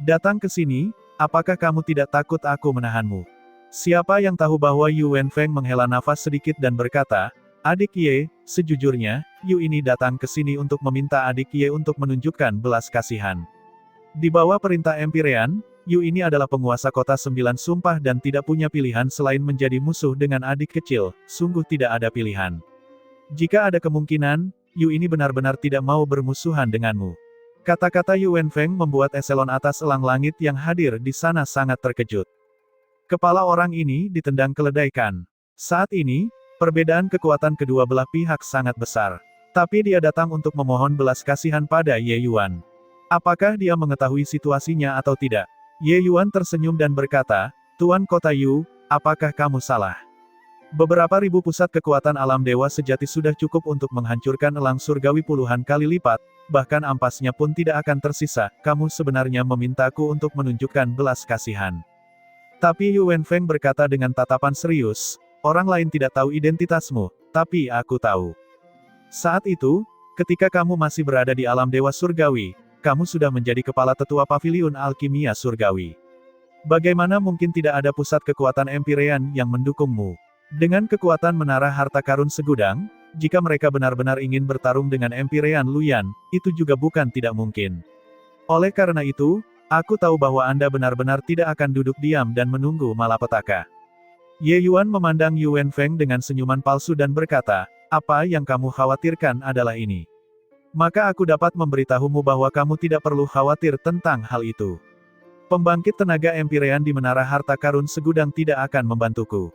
Datang ke sini, apakah kamu tidak takut aku menahanmu? Siapa yang tahu bahwa Yu Wenfeng menghela nafas sedikit dan berkata, adik Ye, sejujurnya, Yu ini datang ke sini untuk meminta adik Ye untuk menunjukkan belas kasihan. Di bawah perintah Empyrean, Yu ini adalah penguasa kota 9 sumpah dan tidak punya pilihan selain menjadi musuh dengan adik kecil, sungguh tidak ada pilihan. Jika ada kemungkinan, Yu ini benar-benar tidak mau bermusuhan denganmu. Kata-kata Yu Wenfeng membuat eselon atas elang langit yang hadir di sana sangat terkejut. Kepala orang ini ditendang keledaikan. Saat ini, perbedaan kekuatan kedua belah pihak sangat besar. Tapi dia datang untuk memohon belas kasihan pada Ye Yuan. Apakah dia mengetahui situasinya atau tidak? Ye Yuan tersenyum dan berkata, Tuan Kota Yu, apakah kamu salah? Beberapa ribu pusat kekuatan alam dewa sejati sudah cukup untuk menghancurkan elang surgawi puluhan kali lipat, bahkan ampasnya pun tidak akan tersisa, kamu sebenarnya memintaku untuk menunjukkan belas kasihan. Tapi Yu Wenfeng berkata dengan tatapan serius, orang lain tidak tahu identitasmu, tapi aku tahu. Saat itu, ketika kamu masih berada di alam dewa surgawi, kamu sudah menjadi kepala tetua paviliun alkimia surgawi. Bagaimana mungkin tidak ada pusat kekuatan Empyrean yang mendukungmu? Dengan kekuatan menara harta karun segudang, jika mereka benar-benar ingin bertarung dengan Empyrean Luyan, itu juga bukan tidak mungkin. Oleh karena itu, aku tahu bahwa Anda benar-benar tidak akan duduk diam dan menunggu malapetaka. Ye Yuan memandang Yu Wenfeng dengan senyuman palsu dan berkata, apa yang kamu khawatirkan adalah ini. Maka aku dapat memberitahumu bahwa kamu tidak perlu khawatir tentang hal itu. Pembangkit tenaga Empyrean di menara harta karun segudang tidak akan membantuku.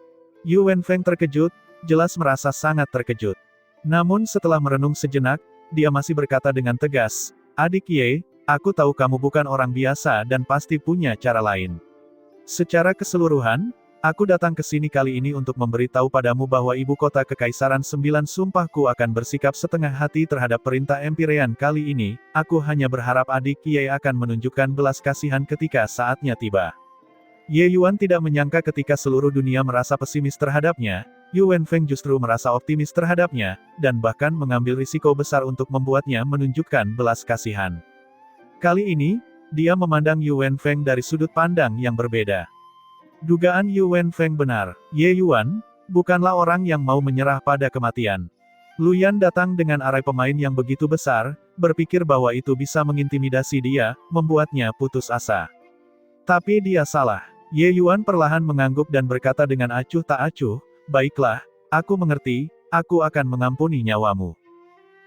Yu Wenfeng terkejut, jelas merasa sangat terkejut. Namun setelah merenung sejenak, dia masih berkata dengan tegas, adik Ye, aku tahu kamu bukan orang biasa dan pasti punya cara lain. Secara keseluruhan, Aku datang ke sini kali ini untuk memberitahu padamu bahwa ibu kota Kekaisaran Sembilan Sumpahku akan bersikap setengah hati terhadap perintah Empyrean kali ini. Aku hanya berharap adik Ye akan menunjukkan belas kasihan ketika saatnya tiba. Ye Yuan tidak menyangka ketika seluruh dunia merasa pesimis terhadapnya, Yu Wenfeng justru merasa optimis terhadapnya, dan bahkan mengambil risiko besar untuk membuatnya menunjukkan belas kasihan. Kali ini, dia memandang Yu Wenfeng dari sudut pandang yang berbeda. Dugaan Yu Wenfeng benar. Ye Yuan, bukanlah orang yang mau menyerah pada kematian. Luyan datang dengan arai pemain yang begitu besar, berpikir bahwa itu bisa mengintimidasi dia, membuatnya putus asa. Tapi dia salah. Ye Yuan perlahan mengangguk dan berkata dengan acuh tak acuh, "Baiklah, aku mengerti, aku akan mengampuni nyawamu."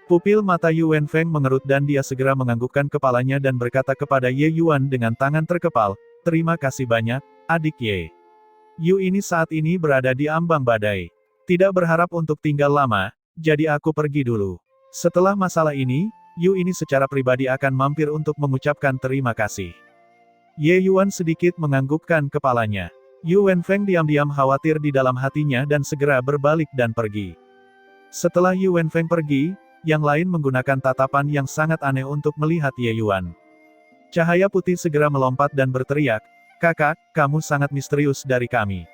Pupil mata Yu Wenfeng mengerut dan dia segera menganggukkan kepalanya dan berkata kepada Ye Yuan dengan tangan terkepal, "Terima kasih banyak, adik Ye. Yu ini saat ini berada di ambang badai. Tidak berharap untuk tinggal lama, jadi aku pergi dulu. Setelah masalah ini, Yu ini secara pribadi akan mampir untuk mengucapkan terima kasih." Ye Yuan sedikit menganggukkan kepalanya. Yu Wenfeng diam-diam khawatir di dalam hatinya dan segera berbalik dan pergi. Setelah Yu Wenfeng pergi, yang lain menggunakan tatapan yang sangat aneh untuk melihat Ye Yuan. Cahaya putih segera melompat dan berteriak, "Kakak, kamu sangat misterius dari kami.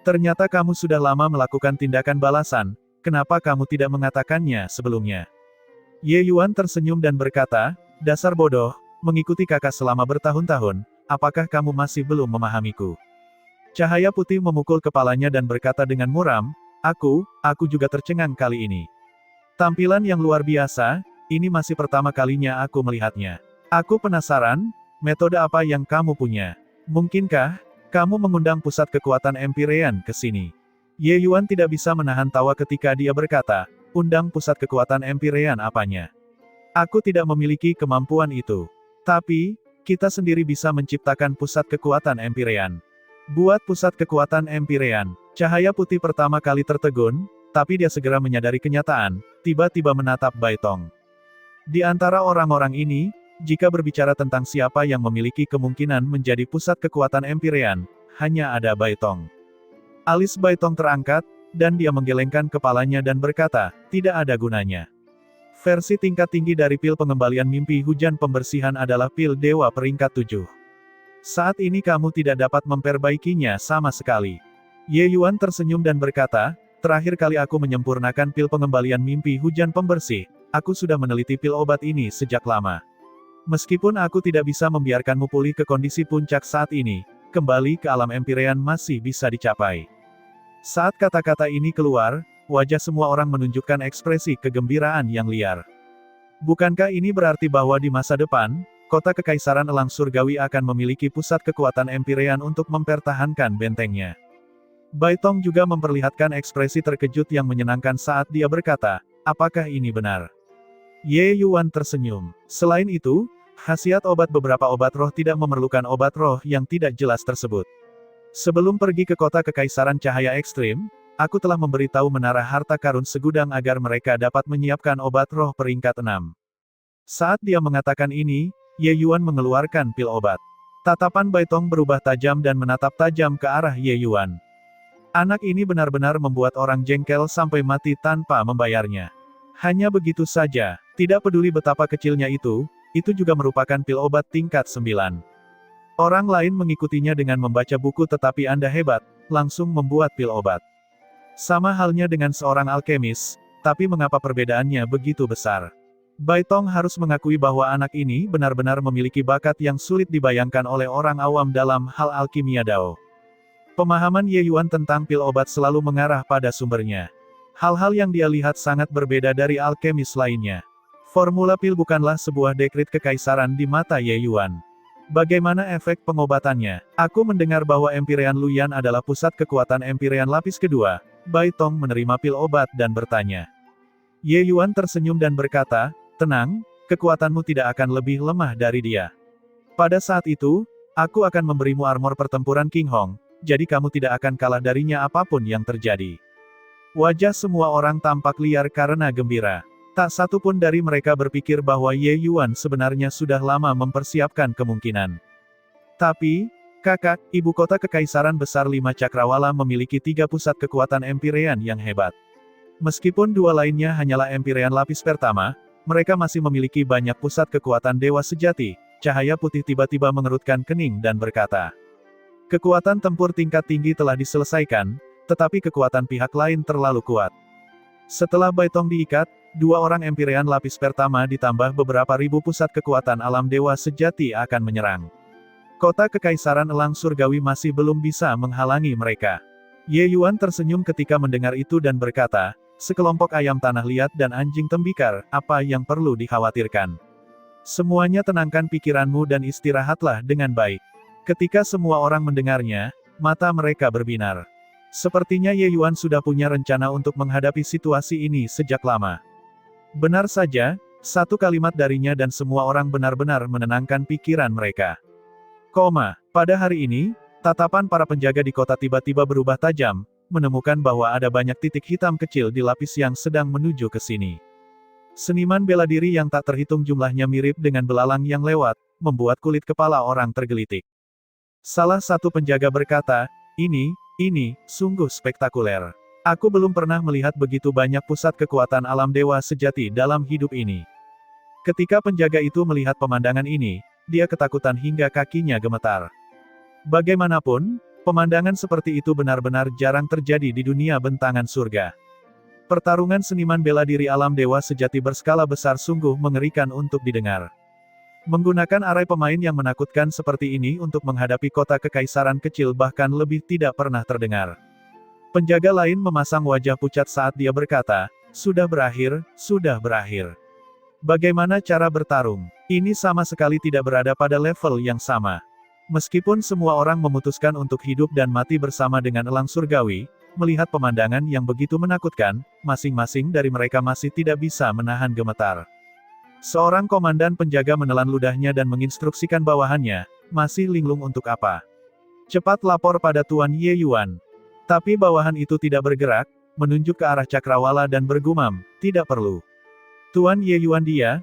Ternyata kamu sudah lama melakukan tindakan balasan, kenapa kamu tidak mengatakannya sebelumnya?" Ye Yuan tersenyum dan berkata, "Dasar bodoh, mengikuti kakak selama bertahun-tahun, apakah kamu masih belum memahamiku?" Cahaya putih memukul kepalanya dan berkata dengan muram, aku juga tercengang kali ini. Tampilan yang luar biasa, ini masih pertama kalinya aku melihatnya. Aku penasaran, metode apa yang kamu punya? Mungkinkah kamu mengundang pusat kekuatan Empyrean ke sini?" Ye Yuan tidak bisa menahan tawa ketika dia berkata, "Undang pusat kekuatan Empyrean apanya? Aku tidak memiliki kemampuan itu. Tapi, kita sendiri bisa menciptakan pusat kekuatan Empyrean." Buat pusat kekuatan Empyrean. Cahaya putih pertama kali tertegun, tapi dia segera menyadari kenyataan, tiba-tiba menatap Bai Tong. Di antara orang-orang ini, jika berbicara tentang siapa yang memiliki kemungkinan menjadi pusat kekuatan Empyrean, hanya ada Bai Tong. Alis Bai Tong terangkat, dan dia menggelengkan kepalanya dan berkata, "Tidak ada gunanya. Versi tingkat tinggi dari pil pengembalian mimpi hujan pembersihan adalah pil dewa peringkat 7. Saat ini kamu tidak dapat memperbaikinya sama sekali." Ye Yuan tersenyum dan berkata, "Terakhir kali aku menyempurnakan pil pengembalian mimpi hujan pembersih, aku sudah meneliti pil obat ini sejak lama. Meskipun aku tidak bisa membiarkanmu pulih ke kondisi puncak saat ini, kembali ke alam Empyrean masih bisa dicapai." Saat kata-kata ini keluar, wajah semua orang menunjukkan ekspresi kegembiraan yang liar. Bukankah ini berarti bahwa di masa depan, kota Kekaisaran Elang Surgawi akan memiliki pusat kekuatan Empyrean untuk mempertahankan bentengnya? Bai Tong juga memperlihatkan ekspresi terkejut yang menyenangkan saat dia berkata, "Apakah ini benar?" Ye Yuan tersenyum. Selain itu, khasiat obat beberapa obat roh tidak memerlukan obat roh yang tidak jelas tersebut. Sebelum pergi ke kota Kekaisaran Cahaya Ekstrim, aku telah memberitahu Menara Harta Karun Segudang agar mereka dapat menyiapkan obat roh peringkat 6. Saat dia mengatakan ini, Ye Yuan mengeluarkan pil obat. Tatapan Bai Tong berubah tajam dan menatap tajam ke arah Ye Yuan. Anak ini benar-benar membuat orang jengkel sampai mati tanpa membayarnya. Hanya begitu saja, tidak peduli betapa kecilnya itu juga merupakan pil obat tingkat 9. Orang lain mengikutinya dengan membaca buku tetapi Anda hebat, langsung membuat pil obat. Sama halnya dengan seorang alkemis, tapi mengapa perbedaannya begitu besar? Bai Tong harus mengakui bahwa anak ini benar-benar memiliki bakat yang sulit dibayangkan oleh orang awam dalam hal alkimia Dao. Pemahaman Ye Yuan tentang pil obat selalu mengarah pada sumbernya. Hal-hal yang dia lihat sangat berbeda dari alkemis lainnya. Formula pil bukanlah sebuah dekrit kekaisaran di mata Ye Yuan. Bagaimana efek pengobatannya? Aku mendengar bahwa Empyrean Luyan adalah pusat kekuatan Empyrean lapis kedua. Bai Tong menerima pil obat dan bertanya. Ye Yuan tersenyum dan berkata, "Tenang, kekuatanmu tidak akan lebih lemah dari dia. Pada saat itu, aku akan memberimu armor pertempuran King Hong, jadi kamu tidak akan kalah darinya apapun yang terjadi." Wajah semua orang tampak liar karena gembira. Tak satu pun dari mereka berpikir bahwa Ye Yuan sebenarnya sudah lama mempersiapkan kemungkinan. Tapi, Kakak, ibu kota kekaisaran besar 5 Cakrawala memiliki 3 pusat kekuatan Empyrean yang hebat. Meskipun dua lainnya hanyalah Empyrean lapis pertama, mereka masih memiliki banyak pusat kekuatan dewa sejati. Cahaya putih tiba-tiba mengerutkan kening dan berkata, kekuatan tempur tingkat tinggi telah diselesaikan, tetapi kekuatan pihak lain terlalu kuat. Setelah Baitong diikat, 2 orang Empyrean lapis pertama ditambah beberapa ribu pusat kekuatan alam dewa sejati akan menyerang. Kota Kekaisaran Elang Surgawi masih belum bisa menghalangi mereka. Ye Yuan tersenyum ketika mendengar itu dan berkata, sekelompok ayam tanah liat dan anjing tembikar, apa yang perlu dikhawatirkan? Semuanya tenangkan pikiranmu dan istirahatlah dengan baik. Ketika semua orang mendengarnya, mata mereka berbinar. Sepertinya Ye Yuan sudah punya rencana untuk menghadapi situasi ini sejak lama. Benar saja, satu kalimat darinya dan semua orang benar-benar menenangkan pikiran mereka. Pada hari ini, tatapan para penjaga di kota tiba-tiba berubah tajam, menemukan bahwa ada banyak titik hitam kecil di lapis yang sedang menuju ke sini. Seniman bela diri yang tak terhitung jumlahnya mirip dengan belalang yang lewat, membuat kulit kepala orang tergelitik. Salah satu penjaga berkata, ini sungguh spektakuler. Aku belum pernah melihat begitu banyak pusat kekuatan alam dewa sejati dalam hidup ini. Ketika penjaga itu melihat pemandangan ini, dia ketakutan hingga kakinya gemetar. Bagaimanapun, pemandangan seperti itu benar-benar jarang terjadi di dunia bentangan surga. Pertarungan seniman bela diri alam dewa sejati berskala besar sungguh mengerikan untuk didengar. Menggunakan arai pemain yang menakutkan seperti ini untuk menghadapi kota kekaisaran kecil bahkan lebih tidak pernah terdengar. Penjaga lain memasang wajah pucat saat dia berkata, sudah berakhir, sudah berakhir. Bagaimana cara bertarung? Ini sama sekali tidak berada pada level yang sama. Meskipun semua orang memutuskan untuk hidup dan mati bersama dengan elang surgawi, melihat pemandangan yang begitu menakutkan, masing-masing dari mereka masih tidak bisa menahan gemetar. Seorang komandan penjaga menelan ludahnya dan menginstruksikan bawahannya, masih linglung untuk apa? Cepat lapor pada Tuan Ye Yuan. Tapi bawahan itu tidak bergerak, menunjuk ke arah Cakrawala dan bergumam, tidak perlu. Tuan Ye Yuan dia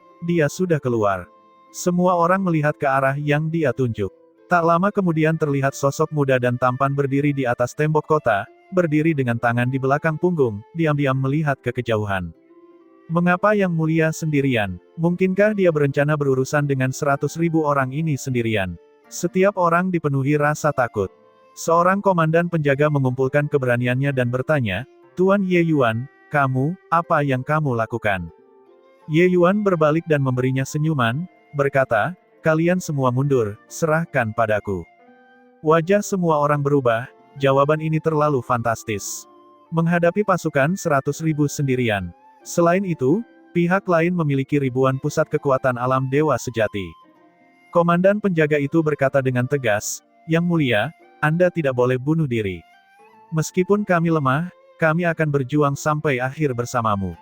sudah keluar. Semua orang melihat ke arah yang dia tunjuk. Tak lama kemudian terlihat sosok muda dan tampan berdiri di atas tembok kota, berdiri dengan tangan di belakang punggung, diam-diam melihat ke kejauhan. Mengapa Yang Mulia sendirian? Mungkinkah dia berencana berurusan dengan 100.000 orang ini sendirian? Setiap orang dipenuhi rasa takut. Seorang komandan penjaga mengumpulkan keberaniannya dan bertanya, Tuan Ye Yuan, kamu, apa yang kamu lakukan? Ye Yuan berbalik dan memberinya senyuman, berkata, kalian semua mundur, serahkan padaku. Wajah semua orang berubah, jawaban ini terlalu fantastis. Menghadapi pasukan 100.000 sendirian. Selain itu, pihak lain memiliki ribuan pusat kekuatan alam dewa sejati. Komandan penjaga itu berkata dengan tegas, Yang Mulia, Anda tidak boleh bunuh diri. Meskipun kami lemah, kami akan berjuang sampai akhir bersamamu.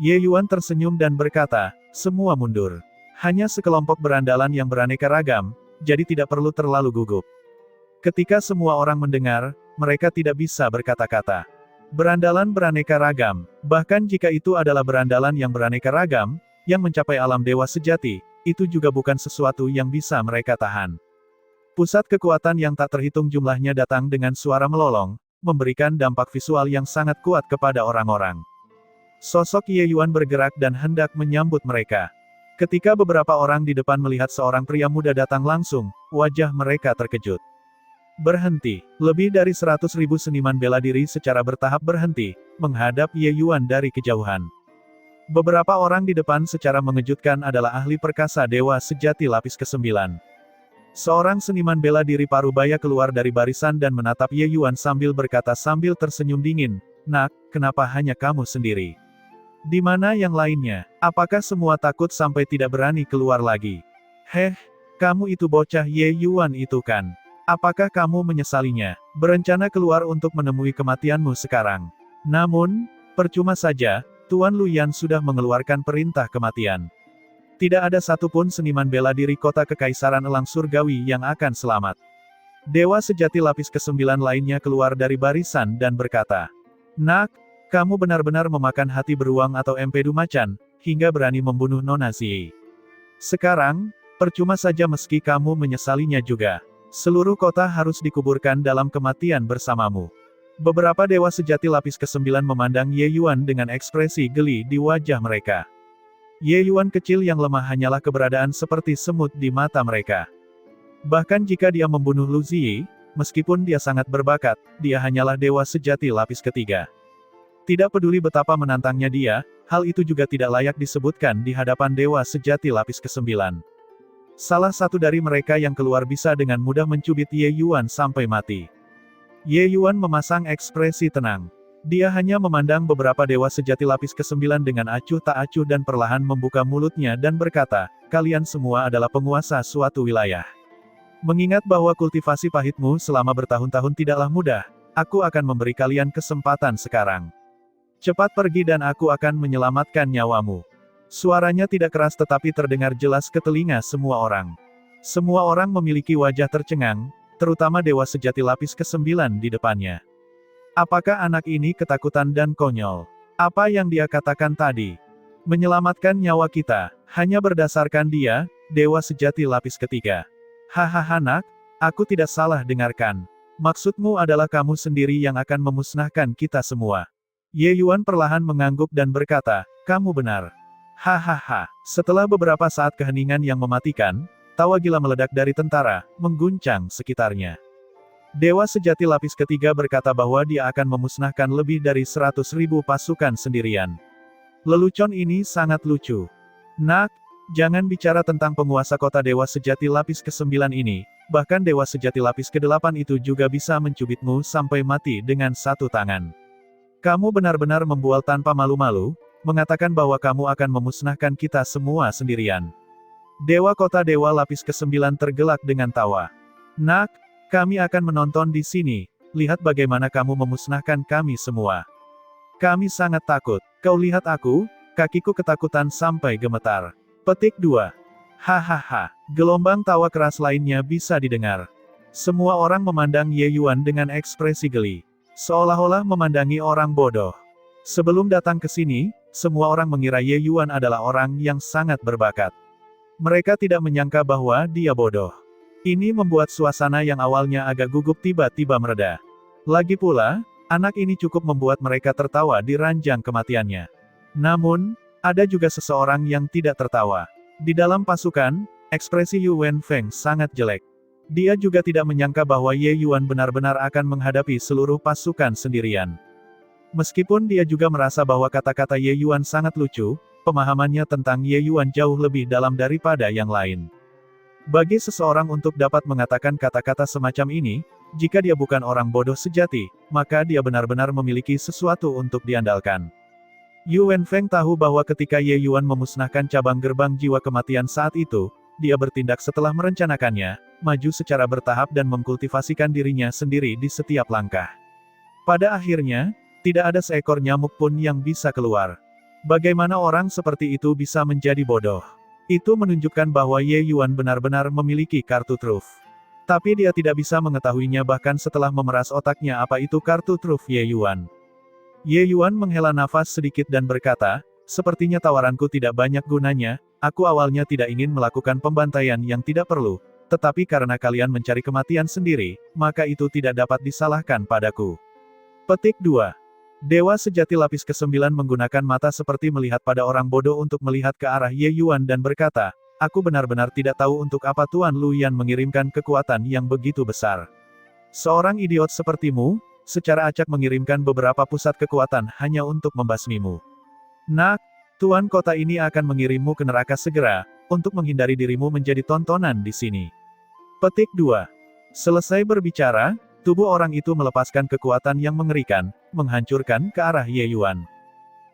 Ye Yuan tersenyum dan berkata, semua mundur. Hanya sekelompok berandalan yang beraneka ragam, jadi tidak perlu terlalu gugup. Ketika semua orang mendengar, mereka tidak bisa berkata-kata. Berandalan beraneka ragam, bahkan jika itu adalah berandalan yang beraneka ragam, yang mencapai alam dewa sejati, itu juga bukan sesuatu yang bisa mereka tahan. Pusat kekuatan yang tak terhitung jumlahnya datang dengan suara melolong, memberikan dampak visual yang sangat kuat kepada orang-orang. Sosok Ye Yuan bergerak dan hendak menyambut mereka. Ketika beberapa orang di depan melihat seorang pria muda datang langsung, wajah mereka terkejut. Berhenti. Lebih dari 100.000 seniman bela diri secara bertahap berhenti, menghadap Ye Yuan dari kejauhan. Beberapa orang di depan secara mengejutkan adalah ahli perkasa dewa sejati lapis ke-9. Seorang seniman bela diri parubaya keluar dari barisan dan menatap Ye Yuan sambil berkata sambil tersenyum dingin, Nak, kenapa hanya kamu sendiri? Di mana yang lainnya? Apakah semua takut sampai tidak berani keluar lagi? Heh, kamu itu bocah Ye Yuan itu kan? Apakah kamu menyesalinya? Berencana keluar untuk menemui kematianmu sekarang. Namun, percuma saja, Tuan Luyan sudah mengeluarkan perintah kematian. Tidak ada satupun seniman bela diri kota kekaisaran elang surgawi yang akan selamat. Dewa sejati lapis ke-9 lainnya keluar dari barisan dan berkata, Nak, kamu benar-benar memakan hati beruang atau empedu macan, hingga berani membunuh Nona Zi. Sekarang, percuma saja meski kamu menyesalinya juga. Seluruh kota harus dikuburkan dalam kematian bersamamu. Beberapa dewa sejati lapis ke-9 memandang Ye Yuan dengan ekspresi geli di wajah mereka. Ye Yuan kecil yang lemah hanyalah keberadaan seperti semut di mata mereka. Bahkan jika dia membunuh Lu Ziyi, meskipun dia sangat berbakat, dia hanyalah dewa sejati lapis ketiga. Tidak peduli betapa menantangnya dia, hal itu juga tidak layak disebutkan di hadapan dewa sejati lapis ke-9. Salah satu dari mereka yang keluar bisa dengan mudah mencubit Ye Yuan sampai mati. Ye Yuan memasang ekspresi tenang. Dia hanya memandang beberapa dewa sejati lapis ke-9 dengan acuh tak acuh dan perlahan membuka mulutnya dan berkata, kalian semua adalah penguasa suatu wilayah. Mengingat bahwa kultivasi pahitmu selama bertahun-tahun tidaklah mudah, aku akan memberi kalian kesempatan sekarang. Cepat pergi dan aku akan menyelamatkan nyawamu. Suaranya tidak keras tetapi terdengar jelas ke telinga semua orang. Semua orang memiliki wajah tercengang, terutama dewa sejati lapis ke-9 di depannya. Apakah anak ini ketakutan dan konyol? Apa yang dia katakan tadi? Menyelamatkan nyawa kita, hanya berdasarkan dia, dewa sejati lapis ketiga. Hahaha nak, aku tidak salah dengarkan. Maksudmu adalah kamu sendiri yang akan memusnahkan kita semua. Ye Yuan perlahan mengangguk dan berkata, kamu benar. Hahaha, setelah beberapa saat keheningan yang mematikan, tawa gila meledak dari tentara, mengguncang sekitarnya. Dewa sejati lapis ketiga berkata bahwa dia akan memusnahkan lebih dari 100.000 pasukan sendirian. Lelucon ini sangat lucu. Nak, jangan bicara tentang penguasa kota dewa sejati lapis ke-9 ini, bahkan dewa sejati lapis ke-8 itu juga bisa mencubitmu sampai mati dengan satu tangan. Kamu benar-benar membual tanpa malu-malu, mengatakan bahwa kamu akan memusnahkan kita semua sendirian. Dewa kota dewa lapis ke-9 tergelak dengan tawa. Nak, kami akan menonton di sini, lihat bagaimana kamu memusnahkan kami semua. Kami sangat takut, kau lihat aku, kakiku ketakutan sampai gemetar. Petik 2. Hahaha, gelombang tawa keras lainnya bisa didengar. Semua orang memandang Ye Yuan dengan ekspresi geli. Seolah-olah memandangi orang bodoh. Sebelum datang ke sini, semua orang mengira Ye Yuan adalah orang yang sangat berbakat. Mereka tidak menyangka bahwa dia bodoh. Ini membuat suasana yang awalnya agak gugup tiba-tiba mereda. Lagi pula, anak ini cukup membuat mereka tertawa di ranjang kematiannya. Namun, ada juga seseorang yang tidak tertawa. Di dalam pasukan, ekspresi Yu Wenfeng sangat jelek. Dia juga tidak menyangka bahwa Ye Yuan benar-benar akan menghadapi seluruh pasukan sendirian. Meskipun dia juga merasa bahwa kata-kata Ye Yuan sangat lucu, pemahamannya tentang Ye Yuan jauh lebih dalam daripada yang lain. Bagi seseorang untuk dapat mengatakan kata-kata semacam ini, jika dia bukan orang bodoh sejati, maka dia benar-benar memiliki sesuatu untuk diandalkan. Yu Wenfeng tahu bahwa ketika Ye Yuan memusnahkan cabang gerbang jiwa kematian saat itu, dia bertindak setelah merencanakannya, maju secara bertahap dan mengkultivasikan dirinya sendiri di setiap langkah. Pada akhirnya, tidak ada seekor nyamuk pun yang bisa keluar. Bagaimana orang seperti itu bisa menjadi bodoh? Itu menunjukkan bahwa Ye Yuan benar-benar memiliki kartu truf. Tapi dia tidak bisa mengetahuinya bahkan setelah memeras otaknya apa itu kartu truf Ye Yuan. Ye Yuan menghela nafas sedikit dan berkata, sepertinya tawaranku tidak banyak gunanya, aku awalnya tidak ingin melakukan pembantaian yang tidak perlu, tetapi karena kalian mencari kematian sendiri, maka itu tidak dapat disalahkan padaku. Petik 2. Dewa sejati lapis ke-9 menggunakan mata seperti melihat pada orang bodoh untuk melihat ke arah Ye Yuan dan berkata, aku benar-benar tidak tahu untuk apa Tuan Lu Yan mengirimkan kekuatan yang begitu besar. Seorang idiot sepertimu, secara acak mengirimkan beberapa pusat kekuatan hanya untuk membasmimu. Nak, Tuan kota ini akan mengirimmu ke neraka segera, untuk menghindari dirimu menjadi tontonan di sini. Petik 2. Selesai berbicara, tubuh orang itu melepaskan kekuatan yang mengerikan, menghancurkan ke arah Ye Yuan.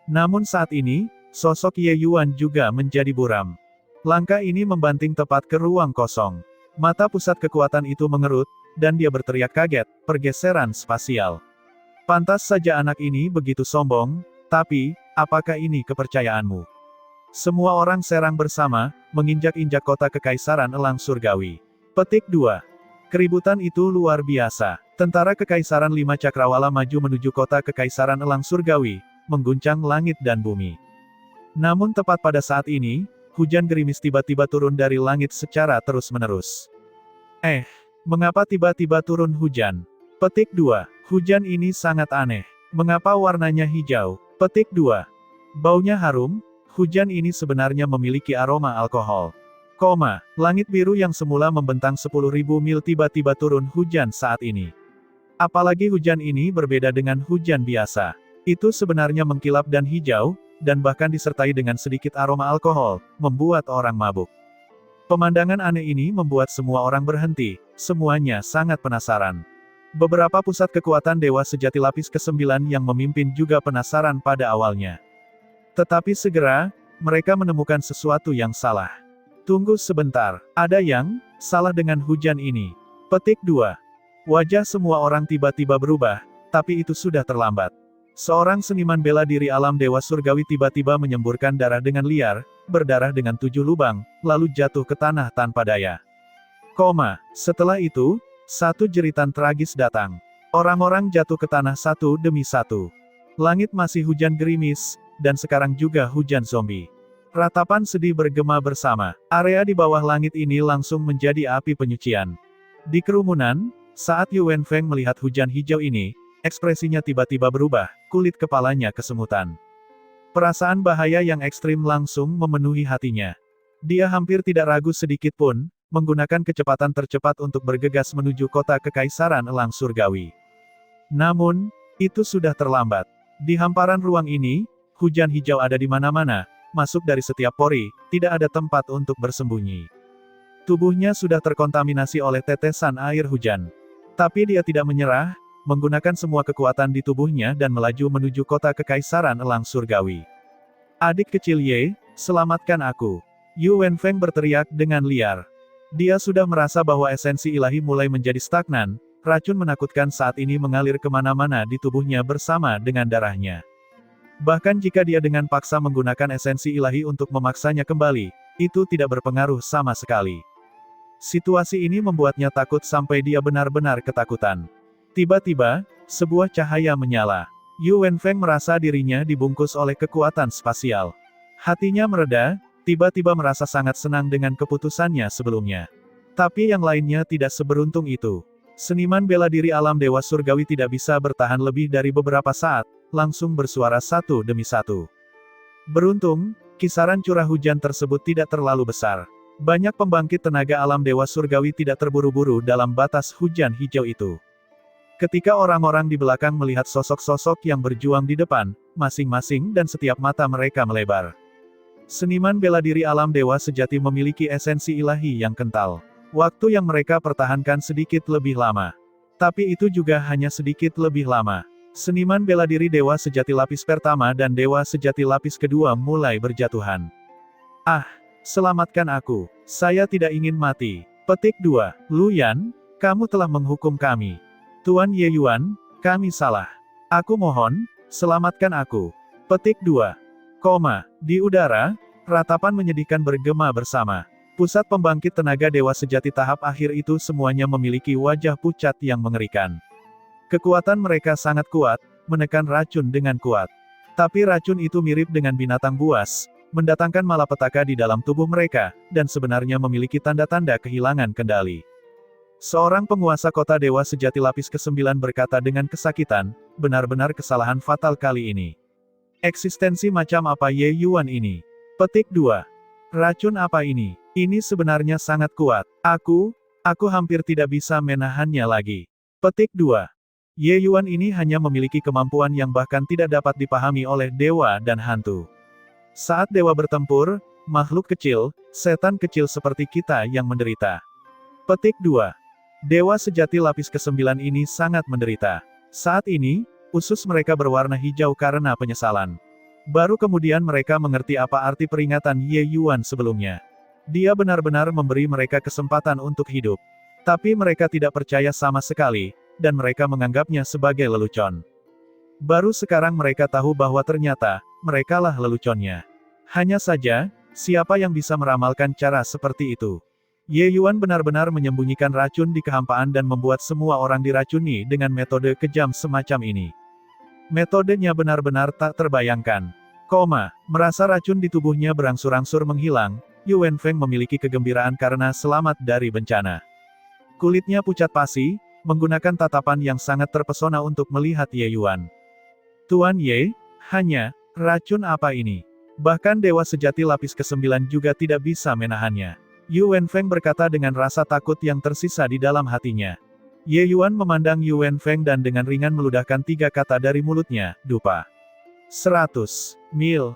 Namun saat ini, sosok Ye Yuan juga menjadi buram. Langkah ini membanting tepat ke ruang kosong. Mata pusat kekuatan itu mengerut, dan dia berteriak kaget, pergeseran spasial. Pantas saja anak ini begitu sombong, tapi, apakah ini kepercayaanmu? Semua orang serang bersama, menginjak-injak kota kekaisaran elang surgawi. Petik 2. Keributan itu luar biasa. Tentara Kekaisaran 5 Cakrawala maju menuju kota Kekaisaran Elang Surgawi, mengguncang langit dan bumi. Namun tepat pada saat ini, hujan gerimis tiba-tiba turun dari langit secara terus-menerus. Mengapa tiba-tiba turun hujan? Petik 2. Hujan ini sangat aneh. Mengapa warnanya hijau? Petik 2. Baunya harum. Hujan ini sebenarnya memiliki aroma alkohol. Langit biru yang semula membentang 10.000 mil tiba-tiba turun hujan saat ini. Apalagi hujan ini berbeda dengan hujan biasa. Itu sebenarnya mengkilap dan hijau, dan bahkan disertai dengan sedikit aroma alkohol, membuat orang mabuk. Pemandangan aneh ini membuat semua orang berhenti, semuanya sangat penasaran. Beberapa pusat kekuatan Dewa Sejati Lapis ke-9 yang memimpin juga penasaran pada awalnya. Tetapi segera, mereka menemukan sesuatu yang salah. Tunggu sebentar, ada yang salah dengan hujan ini. Petik 2. Wajah semua orang tiba-tiba berubah, tapi itu sudah terlambat. Seorang seniman bela diri alam Dewa Surgawi tiba-tiba menyemburkan darah dengan liar, berdarah dengan 7 lubang, lalu jatuh ke tanah tanpa daya. Setelah itu, satu jeritan tragis datang. Orang-orang jatuh ke tanah satu demi satu. Langit masih hujan gerimis, dan sekarang juga hujan zombie. Ratapan sedih bergema bersama. Area di bawah langit ini langsung menjadi api penyucian. Di kerumunan, saat Yuan Feng melihat hujan hijau ini, ekspresinya tiba-tiba berubah, kulit kepalanya kesemutan. Perasaan bahaya yang ekstrim langsung memenuhi hatinya. Dia hampir tidak ragu sedikit pun, menggunakan kecepatan tercepat untuk bergegas menuju kota Kekaisaran Elang Surgawi. Namun, itu sudah terlambat. Di hamparan ruang ini, hujan hijau ada di mana-mana, masuk dari setiap pori, tidak ada tempat untuk bersembunyi. Tubuhnya sudah terkontaminasi oleh tetesan air hujan. Tapi dia tidak menyerah, menggunakan semua kekuatan di tubuhnya dan melaju menuju kota Kekaisaran Elang Surgawi. Adik kecil Ye, selamatkan aku. Yuan Feng berteriak dengan liar. Dia sudah merasa bahwa esensi ilahi mulai menjadi stagnan, racun menakutkan saat ini mengalir kemana-mana di tubuhnya bersama dengan darahnya. Bahkan jika dia dengan paksa menggunakan esensi ilahi untuk memaksanya kembali, itu tidak berpengaruh sama sekali. Situasi ini membuatnya takut sampai dia benar-benar ketakutan. Tiba-tiba, sebuah cahaya menyala. Yuan Feng merasa dirinya dibungkus oleh kekuatan spasial. Hatinya mereda, tiba-tiba merasa sangat senang dengan keputusannya sebelumnya. Tapi yang lainnya tidak seberuntung itu. Seniman bela diri alam Dewa Surgawi tidak bisa bertahan lebih dari beberapa saat, langsung bersuara satu demi satu. Beruntung, kisaran curah hujan tersebut tidak terlalu besar. Banyak pembangkit tenaga alam Dewa Surgawi tidak terburu-buru dalam batas hujan hijau itu. Ketika orang-orang di belakang melihat sosok-sosok yang berjuang di depan, masing-masing dan setiap mata mereka melebar. Seniman bela diri alam Dewa Sejati memiliki esensi ilahi yang kental. Waktu yang mereka pertahankan sedikit lebih lama. Tapi itu juga hanya sedikit lebih lama. Seniman bela diri Dewa Sejati Lapis pertama dan Dewa Sejati Lapis kedua mulai berjatuhan. Selamatkan aku. Saya tidak ingin mati. Petik 2. Lu Yan, kamu telah menghukum kami. Tuan Ye Yuan, kami salah. Aku mohon, selamatkan aku. Petik 2. Di udara, ratapan menyedihkan bergema bersama. Pusat pembangkit tenaga Dewa Sejati tahap akhir itu semuanya memiliki wajah pucat yang mengerikan. Kekuatan mereka sangat kuat, menekan racun dengan kuat. Tapi racun itu mirip dengan binatang buas, mendatangkan malapetaka di dalam tubuh mereka, dan sebenarnya memiliki tanda-tanda kehilangan kendali. Seorang penguasa kota Dewa Sejati Lapis ke-9 berkata dengan kesakitan, benar-benar kesalahan fatal kali ini. Eksistensi macam apa Ye Yuan ini? Petik 2. Racun apa ini? Ini sebenarnya sangat kuat. Aku hampir tidak bisa menahannya lagi. Petik 2. Ye Yuan ini hanya memiliki kemampuan yang bahkan tidak dapat dipahami oleh dewa dan hantu. Saat dewa bertempur, makhluk kecil, setan kecil seperti kita yang menderita. Petik 2. Dewa Sejati Lapis ke-9 ini sangat menderita. Saat ini, usus mereka berwarna hijau karena penyesalan. Baru kemudian mereka mengerti apa arti peringatan Ye Yuan sebelumnya. Dia benar-benar memberi mereka kesempatan untuk hidup. Tapi mereka tidak percaya sama sekali, dan mereka menganggapnya sebagai lelucon. Baru sekarang mereka tahu bahwa ternyata, merekalah leluconnya. Hanya saja, siapa yang bisa meramalkan cara seperti itu? Ye Yuan benar-benar menyembunyikan racun di kehampaan dan membuat semua orang diracuni dengan metode kejam semacam ini. Metodenya benar-benar tak terbayangkan. Merasa racun di tubuhnya berangsur-angsur menghilang, Yuan Feng memiliki kegembiraan karena selamat dari bencana. Kulitnya pucat pasi, menggunakan tatapan yang sangat terpesona untuk melihat Ye Yuan. Tuan Ye, hanya, racun apa ini? Bahkan Dewa Sejati lapis ke-9 juga tidak bisa menahannya. Yu Wenfeng berkata dengan rasa takut yang tersisa di dalam hatinya. Ye Yuan memandang Yu Wenfeng dan dengan ringan meludahkan 3 kata dari mulutnya, dupa. 100 mil.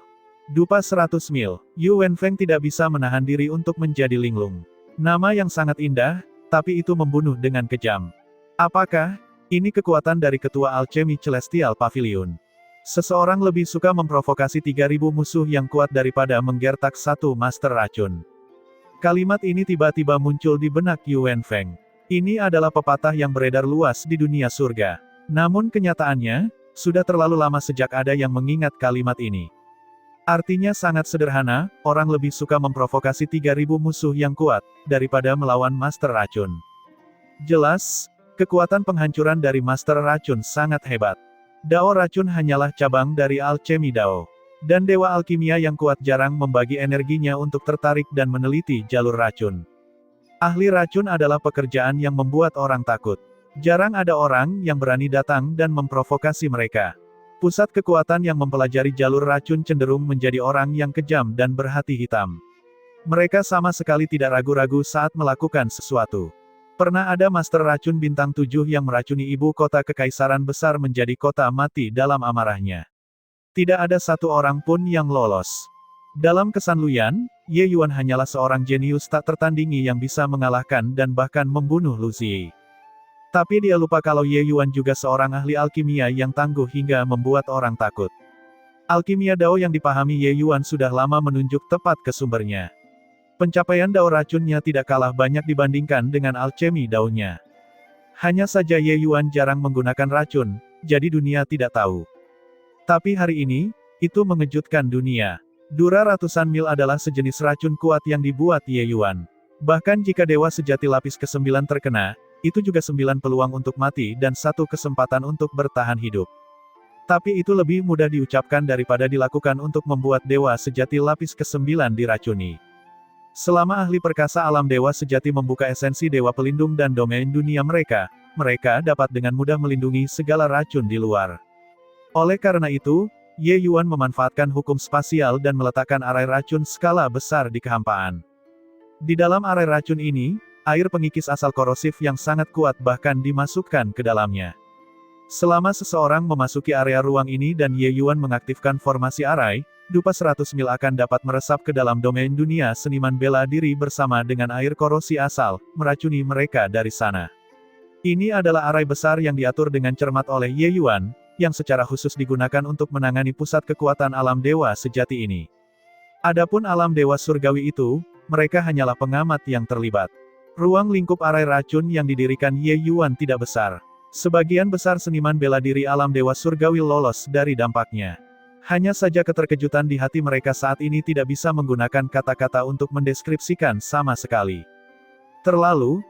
Dupa 100 mil. Yu Wenfeng tidak bisa menahan diri untuk menjadi linglung. Nama yang sangat indah, tapi itu membunuh dengan kejam. Apakah ini kekuatan dari Ketua Alchemy Celestial Pavilion? Seseorang lebih suka memprovokasi 3.000 musuh yang kuat daripada menggertak satu master racun. Kalimat ini tiba-tiba muncul di benak Yu Wenfeng. Ini adalah pepatah yang beredar luas di dunia surga. Namun kenyataannya, sudah terlalu lama sejak ada yang mengingat kalimat ini. Artinya sangat sederhana, orang lebih suka memprovokasi 3.000 musuh yang kuat, daripada melawan master racun. Jelas, kekuatan penghancuran dari master racun sangat hebat. Dao racun hanyalah cabang dari alchemy Dao. Dan Dewa Alkimia yang kuat jarang membagi energinya untuk tertarik dan meneliti jalur racun. Ahli racun adalah pekerjaan yang membuat orang takut. Jarang ada orang yang berani datang dan memprovokasi mereka. Pusat kekuatan yang mempelajari jalur racun cenderung menjadi orang yang kejam dan berhati hitam. Mereka sama sekali tidak ragu-ragu saat melakukan sesuatu. Pernah ada master racun bintang 7 yang meracuni ibu kota kekaisaran besar menjadi kota mati dalam amarahnya. Tidak ada satu orang pun yang lolos. Dalam kesan Luyan, Ye Yuan hanyalah seorang jenius tak tertandingi yang bisa mengalahkan dan bahkan membunuh Lu Ziyi. Tapi dia lupa kalau Ye Yuan juga seorang ahli alkimia yang tangguh hingga membuat orang takut. Alkimia Dao yang dipahami Ye Yuan sudah lama menunjuk tepat ke sumbernya. Pencapaian Dao racunnya tidak kalah banyak dibandingkan dengan alchemy Dao-nya. Hanya saja Ye Yuan jarang menggunakan racun, jadi dunia tidak tahu. Tapi hari ini, itu mengejutkan dunia. Dura ratusan mil adalah sejenis racun kuat yang dibuat Ye Yuan. Bahkan jika Dewa Sejati lapis ke-9 terkena, itu juga 9 peluang untuk mati dan 1 kesempatan untuk bertahan hidup. Tapi itu lebih mudah diucapkan daripada dilakukan untuk membuat Dewa Sejati lapis ke-9 diracuni. Selama ahli perkasa alam Dewa Sejati membuka esensi Dewa Pelindung dan domain dunia mereka dapat dengan mudah melindungi segala racun di luar. Oleh karena itu, Ye Yuan memanfaatkan hukum spasial dan meletakkan arai racun skala besar di kehampaan. Di dalam arai racun ini, air pengikis asal korosif yang sangat kuat bahkan dimasukkan ke dalamnya. Selama seseorang memasuki area ruang ini dan Ye Yuan mengaktifkan formasi arai, dupa 100 mil akan dapat meresap ke dalam domain dunia seniman bela diri bersama dengan air korosi asal, meracuni mereka dari sana. Ini adalah arai besar yang diatur dengan cermat oleh Ye Yuan, yang secara khusus digunakan untuk menangani pusat kekuatan alam Dewa Sejati ini. Adapun alam Dewa Surgawi itu, mereka hanyalah pengamat yang terlibat. Ruang lingkup arai racun yang didirikan Ye Yuan tidak besar. Sebagian besar seniman bela diri alam Dewa Surgawi lolos dari dampaknya. Hanya saja keterkejutan di hati mereka saat ini tidak bisa menggunakan kata-kata untuk mendeskripsikan sama sekali. Terlalu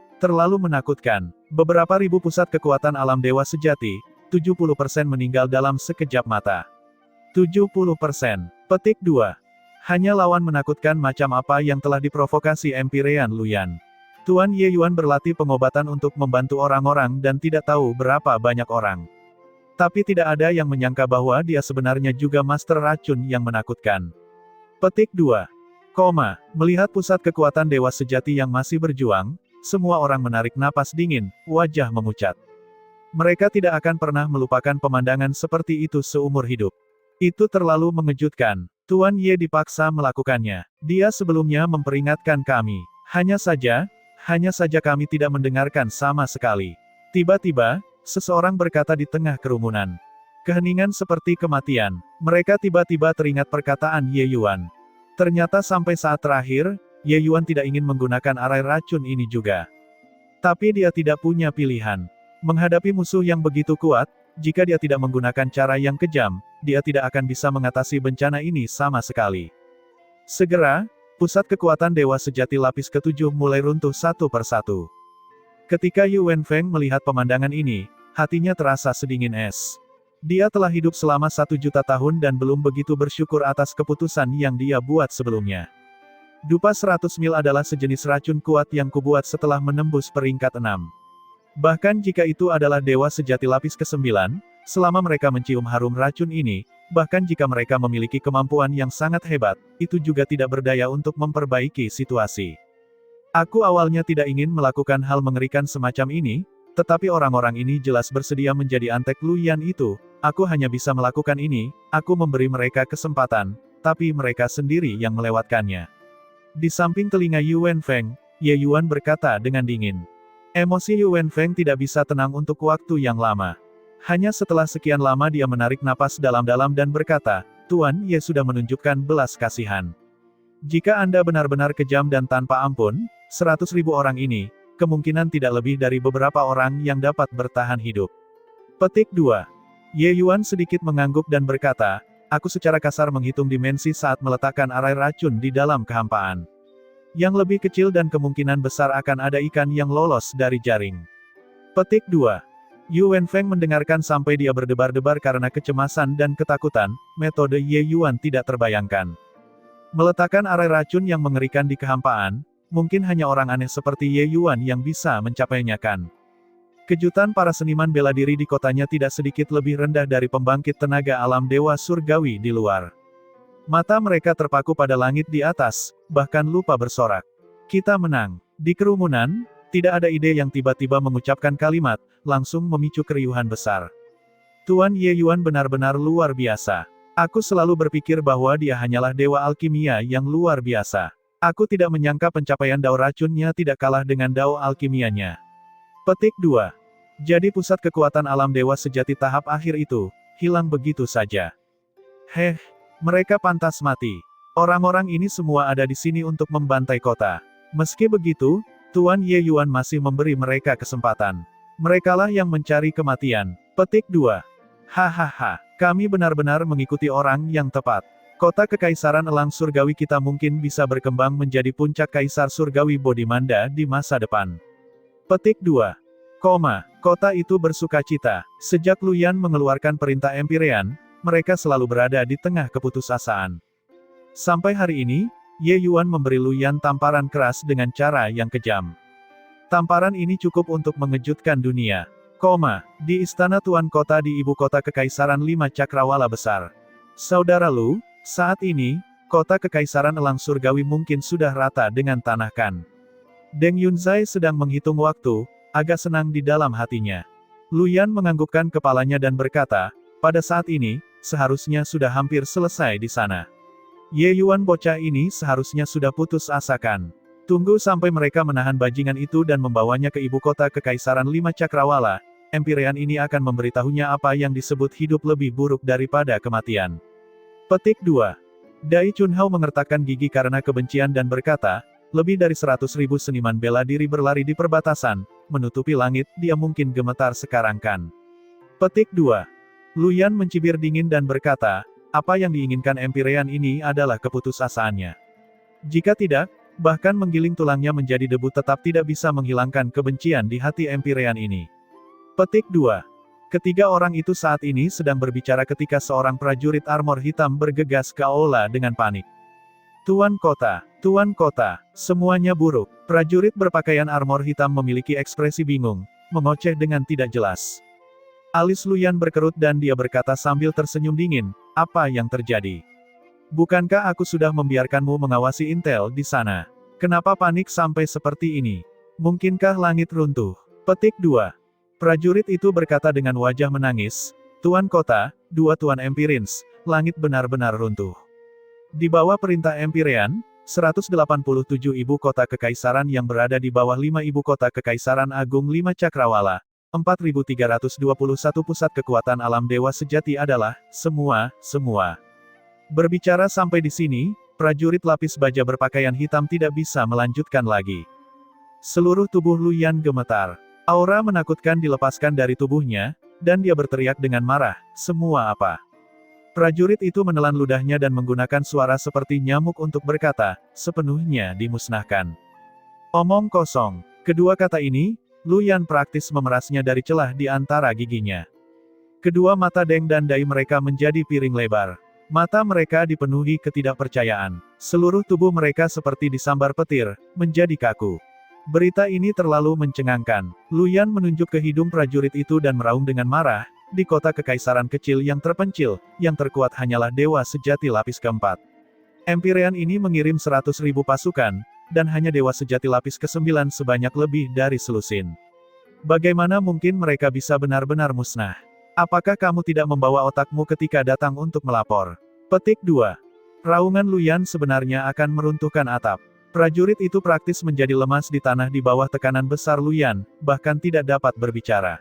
menakutkan. Beberapa ribu pusat kekuatan alam Dewa Sejati, 70% meninggal dalam sekejap mata. 70%. Petik 2. Hanya lawan menakutkan macam apa yang telah diprovokasi Empyrean Luyan. Tuan Ye Yuan berlatih pengobatan untuk membantu orang-orang dan tidak tahu berapa banyak orang. Tapi tidak ada yang menyangka bahwa dia sebenarnya juga master racun yang menakutkan. Petik 2. Melihat pusat kekuatan Dewa Sejati yang masih berjuang, semua orang menarik napas dingin, wajah memucat. Mereka tidak akan pernah melupakan pemandangan seperti itu seumur hidup. Itu terlalu mengejutkan. Tuan Ye dipaksa melakukannya. Dia sebelumnya memperingatkan kami. Hanya saja kami tidak mendengarkan sama sekali. Tiba-tiba, seseorang berkata di tengah kerumunan. Keheningan seperti kematian. Mereka tiba-tiba teringat perkataan Ye Yuan. Ternyata sampai saat terakhir, Ye Yuan tidak ingin menggunakan arai racun ini juga. Tapi dia tidak punya pilihan. Menghadapi musuh yang begitu kuat, jika dia tidak menggunakan cara yang kejam, dia tidak akan bisa mengatasi bencana ini sama sekali. Segera, pusat kekuatan Dewa Sejati lapis ke-7 mulai runtuh satu persatu. Ketika Yu Wenfeng melihat pemandangan ini, hatinya terasa sedingin es. Dia telah hidup selama 1 juta tahun dan belum begitu bersyukur atas keputusan yang dia buat sebelumnya. Dupa 100 mil adalah sejenis racun kuat yang kubuat setelah menembus peringkat 6. Bahkan jika itu adalah dewa sejati lapis ke-9, selama mereka mencium harum racun ini, bahkan jika mereka memiliki kemampuan yang sangat hebat, itu juga tidak berdaya untuk memperbaiki situasi. Aku awalnya tidak ingin melakukan hal mengerikan semacam ini, tetapi orang-orang ini jelas bersedia menjadi antek Luyan itu. Aku hanya bisa melakukan ini, aku memberi mereka kesempatan, tapi mereka sendiri yang melewatkannya. Di samping telinga Yuan Feng, Ye Yuan berkata dengan dingin. Emosi Yuan Feng tidak bisa tenang untuk waktu yang lama. Hanya setelah sekian lama dia menarik napas dalam-dalam dan berkata, Tuan Ye sudah menunjukkan belas kasihan. Jika Anda benar-benar kejam dan tanpa ampun, 100.000 orang ini, kemungkinan tidak lebih dari beberapa orang yang dapat bertahan hidup. Petik 2. Ye Yuan sedikit mengangguk dan berkata, aku secara kasar menghitung dimensi saat meletakkan arai racun di dalam kehampaan. Yang lebih kecil dan kemungkinan besar akan ada ikan yang lolos dari jaring. Petik 2. Yuan Feng mendengarkan sampai dia berdebar-debar karena kecemasan dan ketakutan, metode Ye Yuan tidak terbayangkan. Meletakkan arai racun yang mengerikan di kehampaan, mungkin hanya orang aneh seperti Ye Yuan yang bisa mencapainya kan. Kejutan para seniman bela diri di kotanya tidak sedikit lebih rendah dari pembangkit tenaga alam dewa surgawi di luar. Mata mereka terpaku pada langit di atas, bahkan lupa bersorak. Kita menang. Di kerumunan, tidak ada ide yang tiba-tiba mengucapkan kalimat, langsung memicu keriuhan besar. Tuan Ye Yuan benar-benar luar biasa. Aku selalu berpikir bahwa dia hanyalah dewa alkimia yang luar biasa. Aku tidak menyangka pencapaian dao racunnya tidak kalah dengan dao alkimianya. Petik 2. Jadi pusat kekuatan alam dewa sejati tahap akhir itu, hilang begitu saja. Mereka pantas mati. Orang-orang ini semua ada di sini untuk membantai kota. Meski begitu, Tuan Ye Yuan masih memberi mereka kesempatan. Merekalah yang mencari kematian. Petik 2. Hahaha, kami benar-benar mengikuti orang yang tepat. Kota Kekaisaran Elang Surgawi kita mungkin bisa berkembang menjadi puncak Kaisar Surgawi Bodhimanda di masa depan. Petik 2. Kota itu bersukacita. Sejak Luyan mengeluarkan perintah Empyrean, mereka selalu berada di tengah keputusasaan. Sampai hari ini, Ye Yuan memberi Luyan tamparan keras dengan cara yang kejam. Tamparan ini cukup untuk mengejutkan dunia. Di istana Tuan Kota di ibu kota Kekaisaran 5 Cakrawala Besar. Saudara Lu, saat ini, kota Kekaisaran Elang Surgawi mungkin sudah rata dengan tanah kan. Deng Yunzai sedang menghitung waktu, agak senang di dalam hatinya. Luyan menganggukkan kepalanya dan berkata, pada saat ini, seharusnya sudah hampir selesai di sana. Ye Yuan bocah ini seharusnya sudah putus asa kan. Tunggu sampai mereka menahan bajingan itu dan membawanya ke ibu kota Kekaisaran 5 Cakrawala, Empyrean ini akan memberitahunya apa yang disebut hidup lebih buruk daripada kematian. Petik 2. Dai Chunhao mengertakkan gigi karena kebencian dan berkata, lebih dari 100.000 seniman bela diri berlari di perbatasan, menutupi langit, dia mungkin gemetar sekarang kan. Petik 2. Luyan mencibir dingin dan berkata, apa yang diinginkan Empyrean ini adalah keputusasaannya. Jika tidak, bahkan menggiling tulangnya menjadi debu tetap tidak bisa menghilangkan kebencian di hati Empyrean ini. Petik 2. Ketiga orang itu saat ini sedang berbicara ketika seorang prajurit armor hitam bergegas ke aula dengan panik. Tuan Kota, semuanya buruk. Prajurit berpakaian armor hitam memiliki ekspresi bingung, mengoceh dengan tidak jelas. Alis Luyan berkerut dan dia berkata sambil tersenyum dingin, apa yang terjadi? Bukankah aku sudah membiarkanmu mengawasi intel di sana? Kenapa panik sampai seperti ini? Mungkinkah langit runtuh? Petik 2. Prajurit itu berkata dengan wajah menangis, Tuan Kota, dua Tuan Empirins, langit benar-benar runtuh. Di bawah perintah Empyrean, 187 ibu kota kekaisaran yang berada di bawah 5 ibu kota kekaisaran agung 5 Cakrawala, 4.321 pusat kekuatan alam dewa sejati adalah, semua. Berbicara sampai di sini, prajurit lapis baja berpakaian hitam tidak bisa melanjutkan lagi. Seluruh tubuh Luyan gemetar. Aura menakutkan dilepaskan dari tubuhnya, dan dia berteriak dengan marah, semua apa? Prajurit itu menelan ludahnya dan menggunakan suara seperti nyamuk untuk berkata, sepenuhnya dimusnahkan. Omong kosong. Kedua kata ini, Luyan praktis memerasnya dari celah di antara giginya. Kedua mata Deng dan Dai mereka menjadi piring lebar. Mata mereka dipenuhi ketidakpercayaan. Seluruh tubuh mereka seperti disambar petir, menjadi kaku. Berita ini terlalu mencengangkan. Luyan menunjuk ke hidung prajurit itu dan meraung dengan marah, di kota kekaisaran kecil yang terpencil, yang terkuat hanyalah dewa sejati lapis keempat. Empyrean ini mengirim 100.000 pasukan, dan hanya dewa sejati lapis ke-9 sebanyak lebih dari selusin. Bagaimana mungkin mereka bisa benar-benar musnah? Apakah kamu tidak membawa otakmu ketika datang untuk melapor? Petik 2. Raungan Luyan sebenarnya akan meruntuhkan atap. Prajurit itu praktis menjadi lemas di tanah di bawah tekanan besar Luyan, bahkan tidak dapat berbicara.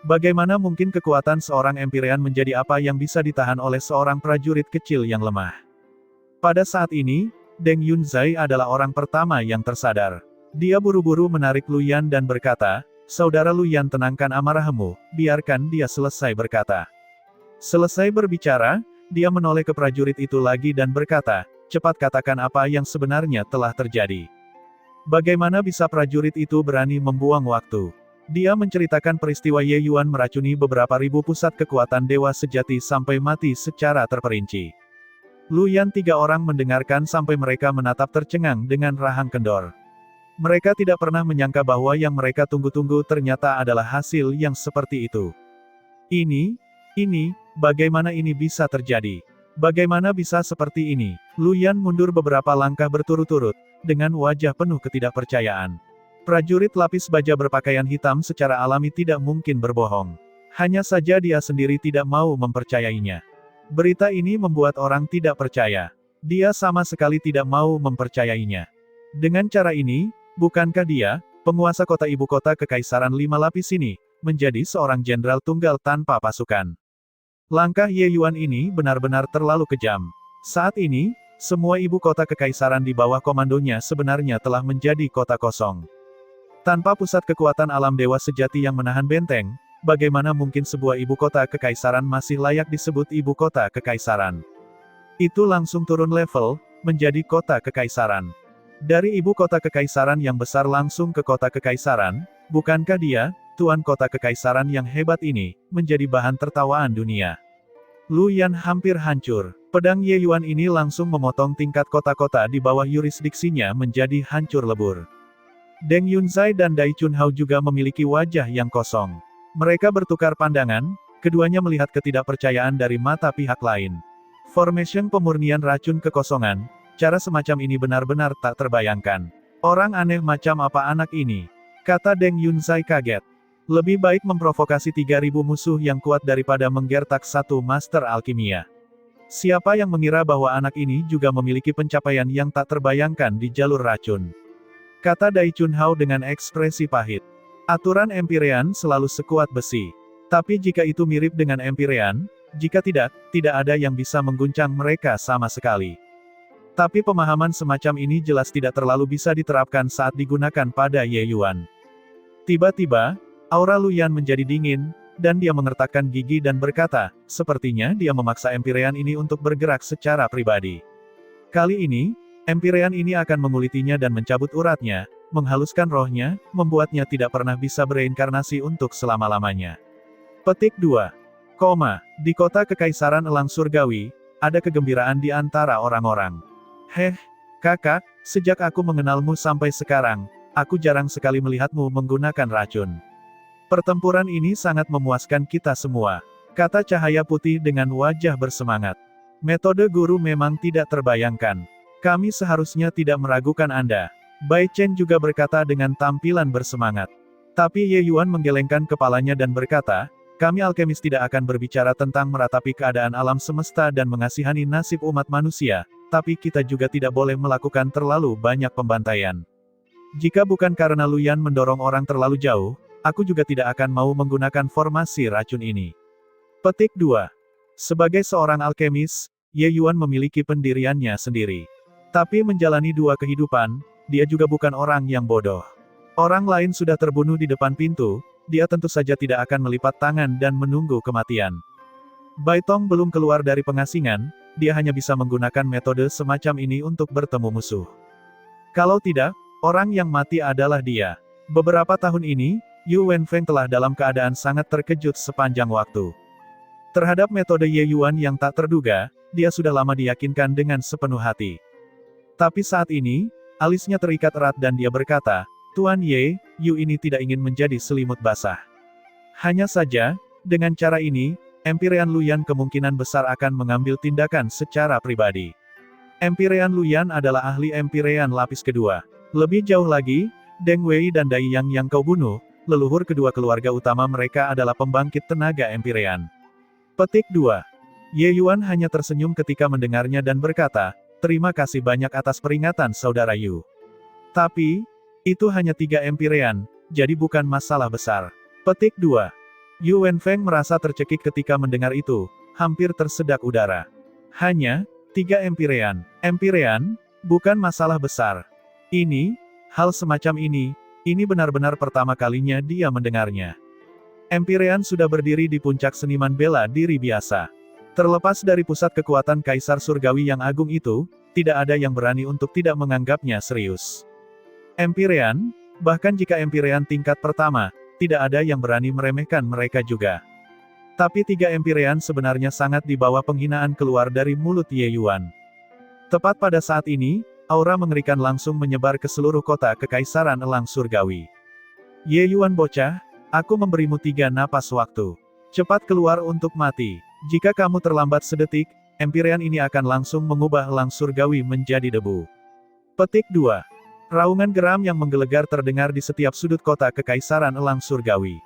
Bagaimana mungkin kekuatan seorang Empyrean menjadi apa yang bisa ditahan oleh seorang prajurit kecil yang lemah? Pada saat ini, Deng Yunzai adalah orang pertama yang tersadar. Dia buru-buru menarik Luyan dan berkata, "Saudara Luyan, tenangkan amarahmu, biarkan dia selesai berkata." Selesai berbicara, dia menoleh ke prajurit itu lagi dan berkata, "Cepat katakan apa yang sebenarnya telah terjadi. Bagaimana bisa prajurit itu berani membuang waktu?" Dia menceritakan peristiwa Ye Yuan meracuni beberapa ribu pusat kekuatan dewa sejati sampai mati secara terperinci. Luyan 3 orang mendengarkan sampai mereka menatap tercengang dengan rahang kendor. Mereka tidak pernah menyangka bahwa yang mereka tunggu-tunggu ternyata adalah hasil yang seperti itu. Ini, bagaimana ini bisa terjadi? Bagaimana bisa seperti ini? Luyan mundur beberapa langkah berturut-turut, dengan wajah penuh ketidakpercayaan. Prajurit lapis baja berpakaian hitam secara alami tidak mungkin berbohong. Hanya saja dia sendiri tidak mau mempercayainya. Berita ini membuat orang tidak percaya. Dia sama sekali tidak mau mempercayainya. Dengan cara ini, bukankah dia, penguasa kota ibu kota kekaisaran 5 lapis ini, menjadi seorang jenderal tunggal tanpa pasukan? Langkah Ye Yuan ini benar-benar terlalu kejam. Saat ini, semua ibu kota kekaisaran di bawah komandonya sebenarnya telah menjadi kota kosong. Tanpa pusat kekuatan alam dewa sejati yang menahan benteng, bagaimana mungkin sebuah ibu kota kekaisaran masih layak disebut ibu kota kekaisaran? Itu langsung turun level, menjadi kota kekaisaran. Dari ibu kota kekaisaran yang besar langsung ke kota kekaisaran, bukankah dia, tuan kota kekaisaran yang hebat ini, menjadi bahan tertawaan dunia? Luyan hampir hancur. Pedang Ye Yuan ini langsung memotong tingkat kota-kota di bawah yurisdiksinya menjadi hancur lebur. Deng Yunzai dan Dai Chunhao juga memiliki wajah yang kosong. Mereka bertukar pandangan, keduanya melihat ketidakpercayaan dari mata pihak lain. Formation pemurnian racun kekosongan, cara semacam ini benar-benar tak terbayangkan. Orang aneh macam apa anak ini? Kata Deng Yunzai kaget. Lebih baik memprovokasi 3.000 musuh yang kuat daripada menggertak satu master alkimia. Siapa yang mengira bahwa anak ini juga memiliki pencapaian yang tak terbayangkan di jalur racun? Kata Dai Chunhao dengan ekspresi pahit. Aturan Empyrean selalu sekuat besi. Tapi jika itu mirip dengan Empyrean, jika tidak ada yang bisa mengguncang mereka sama sekali. Tapi pemahaman semacam ini jelas tidak terlalu bisa diterapkan saat digunakan pada Ye Yuan. Tiba-tiba, aura Luyan menjadi dingin, dan dia mengertakkan gigi dan berkata, sepertinya dia memaksa Empyrean ini untuk bergerak secara pribadi. Kali ini, Empyrean ini akan mengulitinya dan mencabut uratnya, menghaluskan rohnya, membuatnya tidak pernah bisa bereinkarnasi untuk selama-lamanya. Petik 2. Di kota kekaisaran elang surgawi, ada kegembiraan di antara orang-orang. Heh, kakak, sejak aku mengenalmu sampai sekarang, aku jarang sekali melihatmu menggunakan racun. Pertempuran ini sangat memuaskan kita semua, kata cahaya putih dengan wajah bersemangat. Metode guru memang tidak terbayangkan. Kami seharusnya tidak meragukan Anda. Bai Chen juga berkata dengan tampilan bersemangat. Tapi Ye Yuan menggelengkan kepalanya dan berkata, kami alkemis tidak akan berbicara tentang meratapi keadaan alam semesta dan mengasihani nasib umat manusia, tapi kita juga tidak boleh melakukan terlalu banyak pembantaian. Jika bukan karena Luyan mendorong orang terlalu jauh, aku juga tidak akan mau menggunakan formasi racun ini. Petik 2. Sebagai seorang alkemis, Ye Yuan memiliki pendiriannya sendiri. Tapi menjalani 2 kehidupan, dia juga bukan orang yang bodoh. Orang lain sudah terbunuh di depan pintu, dia tentu saja tidak akan melipat tangan dan menunggu kematian. Bai Tong belum keluar dari pengasingan, dia hanya bisa menggunakan metode semacam ini untuk bertemu musuh. Kalau tidak, orang yang mati adalah dia. Beberapa tahun ini, Yu Wenfeng telah dalam keadaan sangat terkejut sepanjang waktu. Terhadap metode Ye Yuan yang tak terduga, dia sudah lama diyakinkan dengan sepenuh hati. Tapi saat ini, alisnya terikat erat dan dia berkata, Tuan Ye, Yu ini tidak ingin menjadi selimut basah. Hanya saja, dengan cara ini, Empyrean Luyan kemungkinan besar akan mengambil tindakan secara pribadi. Empyrean Luyan adalah ahli Empyrean lapis kedua. Lebih jauh lagi, Deng Wei dan Dai Yang kau bunuh, leluhur kedua keluarga utama mereka adalah pembangkit tenaga Empyrean. Petik 2. Ye Yuan hanya tersenyum ketika mendengarnya dan berkata, terima kasih banyak atas peringatan saudara Yu. Tapi, itu hanya 3 Empyrean, jadi bukan masalah besar. Petik 2. Yu Wenfeng merasa tercekik ketika mendengar itu, hampir tersedak udara. Hanya 3 Empyrean. Empyrean, bukan masalah besar. Hal semacam ini benar-benar pertama kalinya dia mendengarnya. Empyrean sudah berdiri di puncak seniman bela diri biasa. Terlepas dari pusat kekuatan Kaisar Surgawi yang agung itu, tidak ada yang berani untuk tidak menganggapnya serius. Empyrean, bahkan jika Empyrean tingkat pertama, tidak ada yang berani meremehkan mereka juga. Tapi 3 Empyrean sebenarnya sangat di bawah penghinaan keluar dari mulut Ye Yuan. Tepat pada saat ini, aura mengerikan langsung menyebar ke seluruh kota Kekaisaran Elang Surgawi. Ye Yuan bocah, aku memberimu 3 napas waktu. Cepat keluar untuk mati. Jika kamu terlambat sedetik, Empyrean ini akan langsung mengubah Elang Surgawi menjadi debu. Petik 2. Raungan geram yang menggelegar terdengar di setiap sudut kota Kekaisaran Elang Surgawi.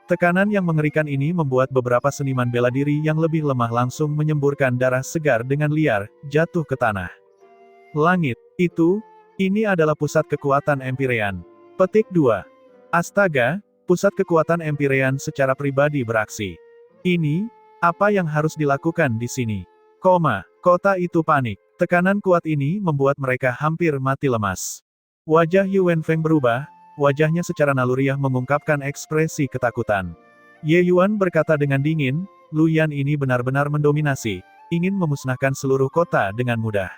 Tekanan yang mengerikan ini membuat beberapa seniman bela diri yang lebih lemah langsung menyemburkan darah segar dengan liar, jatuh ke tanah. Langit, ini adalah pusat kekuatan Empyrean. Petik 2. Astaga, pusat kekuatan Empyrean secara pribadi beraksi. Apa yang harus dilakukan di sini? Kota itu panik. Tekanan kuat ini membuat mereka hampir mati lemas. Wajah Yu Wenfeng berubah, wajahnya secara naluriah mengungkapkan ekspresi ketakutan. Ye Yuan berkata dengan dingin, Luyan ini benar-benar mendominasi, ingin memusnahkan seluruh kota dengan mudah.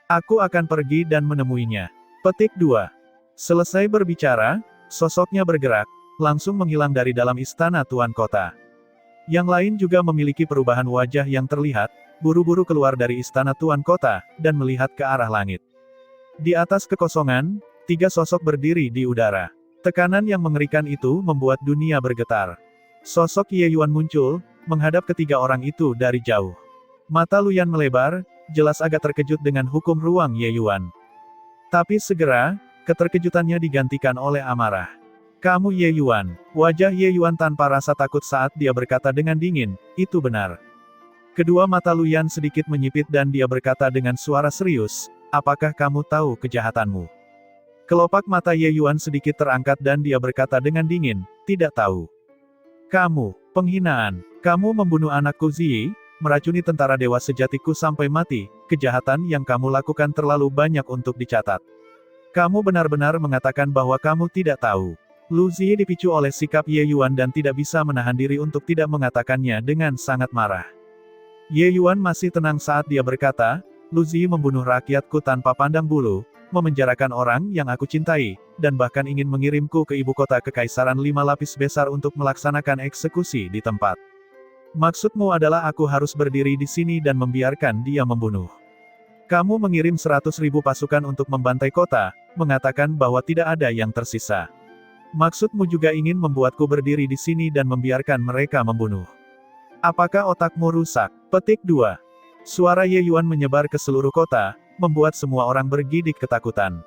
Aku akan pergi dan menemuinya. Petik 2. Selesai berbicara, sosoknya bergerak, langsung menghilang dari dalam istana Tuan Kota. Yang lain juga memiliki perubahan wajah yang terlihat, buru-buru keluar dari istana Tuan Kota, dan melihat ke arah langit. Di atas kekosongan, 3 sosok berdiri di udara. Tekanan yang mengerikan itu membuat dunia bergetar. Sosok Ye Yuan muncul, menghadap ketiga orang itu dari jauh. Mata Luyan melebar, jelas agak terkejut dengan hukum ruang Ye Yuan. Tapi segera, keterkejutannya digantikan oleh amarah. Kamu Ye Yuan. Wajah Ye Yuan tanpa rasa takut saat dia berkata dengan dingin, itu benar. Kedua mata Luyan sedikit menyipit dan dia berkata dengan suara serius, apakah kamu tahu kejahatanmu? Kelopak mata Ye Yuan sedikit terangkat dan dia berkata dengan dingin, tidak tahu. Kamu, penghinaan, kamu membunuh anakku Ziyi, meracuni tentara dewa sejatiku sampai mati, kejahatan yang kamu lakukan terlalu banyak untuk dicatat. Kamu benar-benar mengatakan bahwa kamu tidak tahu. Lu Ziyi dipicu oleh sikap Ye Yuan dan tidak bisa menahan diri untuk tidak mengatakannya dengan sangat marah. Ye Yuan masih tenang saat dia berkata, Lu Ziyi membunuh rakyatku tanpa pandang bulu, memenjarakan orang yang aku cintai, dan bahkan ingin mengirimku ke ibu kota Kekaisaran 5 lapis besar untuk melaksanakan eksekusi di tempat. Maksudmu adalah aku harus berdiri di sini dan membiarkan dia membunuh. Kamu mengirim 100.000 pasukan untuk membantai kota, mengatakan bahwa tidak ada yang tersisa. Maksudmu juga ingin membuatku berdiri di sini dan membiarkan mereka membunuh. Apakah otakmu rusak? Petik 2. Suara Ye Yuan menyebar ke seluruh kota, membuat semua orang bergidik ketakutan.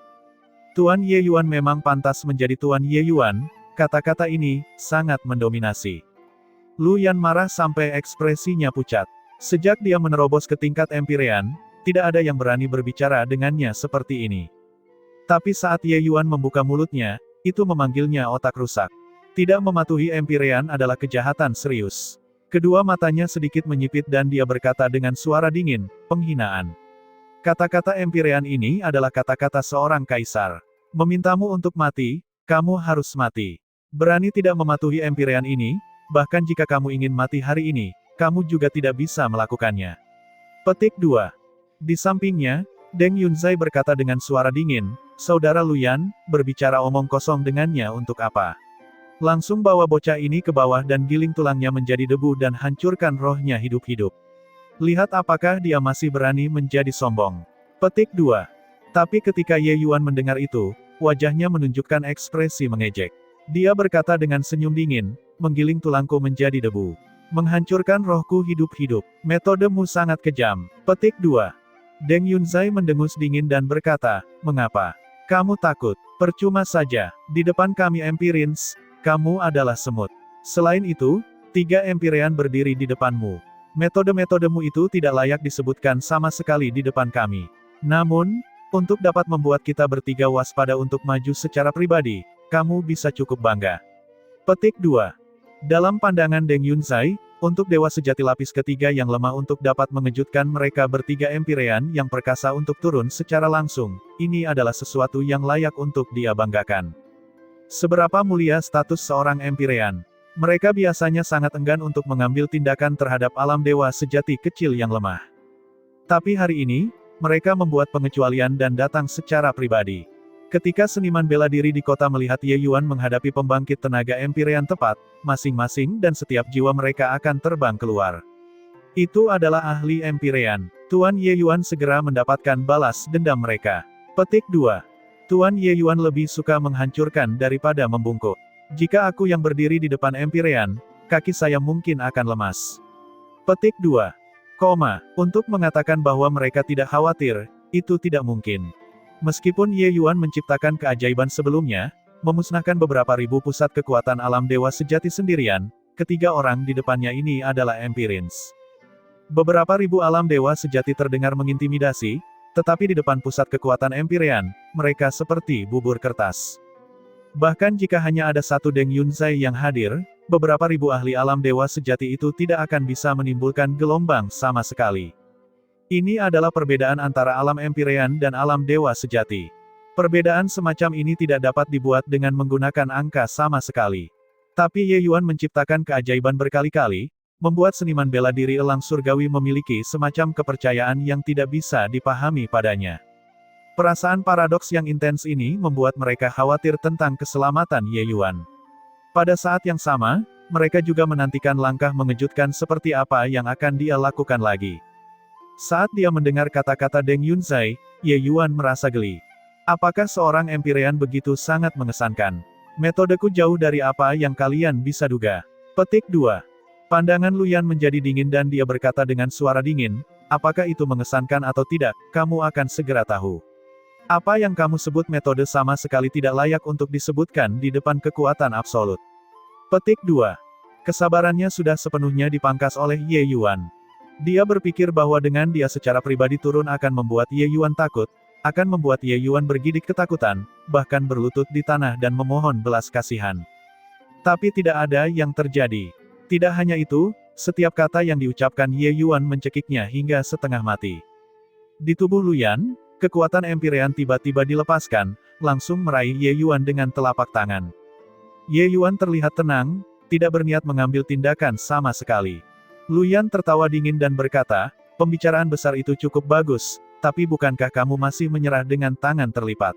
Tuan Ye Yuan memang pantas menjadi Tuan Ye Yuan, kata-kata ini sangat mendominasi. Lu Yan marah sampai ekspresinya pucat. Sejak dia menerobos ke tingkat Empyrean, tidak ada yang berani berbicara dengannya seperti ini. Tapi saat Ye Yuan membuka mulutnya, itu memanggilnya otak rusak. Tidak mematuhi Empyrean adalah kejahatan serius. Kedua matanya sedikit menyipit dan dia berkata dengan suara dingin, penghinaan. Kata-kata Empyrean ini adalah kata-kata seorang kaisar. Memintamu untuk mati, kamu harus mati. Berani tidak mematuhi Empyrean ini, bahkan jika kamu ingin mati hari ini, kamu juga tidak bisa melakukannya. Petik 2. Di sampingnya, Deng Yunzai berkata dengan suara dingin, Saudara Luyan, berbicara omong kosong dengannya untuk apa? Langsung bawa bocah ini ke bawah dan giling tulangnya menjadi debu dan hancurkan rohnya hidup-hidup. Lihat apakah dia masih berani menjadi sombong. Petik 2. Tapi ketika Ye Yuan mendengar itu, wajahnya menunjukkan ekspresi mengejek. Dia berkata dengan senyum dingin, menggiling tulangku menjadi debu. Menghancurkan rohku hidup-hidup. Metodemu sangat kejam. Petik 2. Deng Yunzai mendengus dingin dan berkata, mengapa? Kamu takut? Percuma saja, di depan kami Empirins, kamu adalah semut. Selain itu, 3 Empyrean berdiri di depanmu. Metode-metodemu itu tidak layak disebutkan sama sekali di depan kami. Namun, untuk dapat membuat kita bertiga waspada untuk maju secara pribadi, kamu bisa cukup bangga. Petik 2. Dalam pandangan Deng Yunzai, untuk dewa sejati lapis ketiga yang lemah untuk dapat mengejutkan mereka bertiga Empyrean yang perkasa untuk turun secara langsung, ini adalah sesuatu yang layak untuk dia banggakan. Seberapa mulia status seorang Empyrean? Mereka biasanya sangat enggan untuk mengambil tindakan terhadap alam dewa sejati kecil yang lemah. Tapi hari ini, mereka membuat pengecualian dan datang secara pribadi. Ketika seniman bela diri di kota melihat Ye Yuan menghadapi pembangkit tenaga Empyrean tepat, masing-masing dan setiap jiwa mereka akan terbang keluar. Itu adalah ahli Empyrean. Tuan Ye Yuan segera mendapatkan balas dendam mereka. Petik 2. Tuan Ye Yuan lebih suka menghancurkan daripada membungkuk. Jika aku yang berdiri di depan Empyrean, kaki saya mungkin akan lemas. Petik 2. Untuk mengatakan bahwa mereka tidak khawatir, itu tidak mungkin. Meskipun Ye Yuan menciptakan keajaiban sebelumnya, memusnahkan beberapa ribu pusat kekuatan alam dewa sejati sendirian, ketiga orang di depannya ini adalah Empirins. Beberapa ribu alam dewa sejati terdengar mengintimidasi, tetapi di depan pusat kekuatan Empyrean, mereka seperti bubur kertas. Bahkan jika hanya ada satu Deng Yunzai yang hadir, beberapa ribu ahli alam dewa sejati itu tidak akan bisa menimbulkan gelombang sama sekali. Ini adalah perbedaan antara alam Empyrean dan alam dewa sejati. Perbedaan semacam ini tidak dapat dibuat dengan menggunakan angka sama sekali. Tapi Ye Yuan menciptakan keajaiban berkali-kali, membuat seniman bela diri elang surgawi memiliki semacam kepercayaan yang tidak bisa dipahami padanya. Perasaan paradoks yang intens ini membuat mereka khawatir tentang keselamatan Ye Yuan. Pada saat yang sama, mereka juga menantikan langkah mengejutkan seperti apa yang akan dia lakukan lagi. Saat dia mendengar kata-kata Deng Yunzai, Ye Yuan merasa geli. Apakah seorang Empyrean begitu sangat mengesankan? Metodeku jauh dari apa yang kalian bisa duga. Petik 2. Pandangan Luyan menjadi dingin dan dia berkata dengan suara dingin, apakah itu mengesankan atau tidak, kamu akan segera tahu. Apa yang kamu sebut metode sama sekali tidak layak untuk disebutkan di depan kekuatan absolut. Petik 2. Kesabarannya sudah sepenuhnya dipangkas oleh Ye Yuan. Dia berpikir bahwa dengan dia secara pribadi turun akan membuat Ye Yuan takut, akan membuat Ye Yuan bergidik ketakutan, bahkan berlutut di tanah dan memohon belas kasihan. Tapi tidak ada yang terjadi. Tidak hanya itu, setiap kata yang diucapkan Ye Yuan mencekiknya hingga setengah mati. Di tubuh Luyan, kekuatan Empyrean tiba-tiba dilepaskan, langsung meraih Ye Yuan dengan telapak tangan. Ye Yuan terlihat tenang, tidak berniat mengambil tindakan sama sekali. Luyan tertawa dingin dan berkata, pembicaraan besar itu cukup bagus, tapi bukankah kamu masih menyerah dengan tangan terlipat?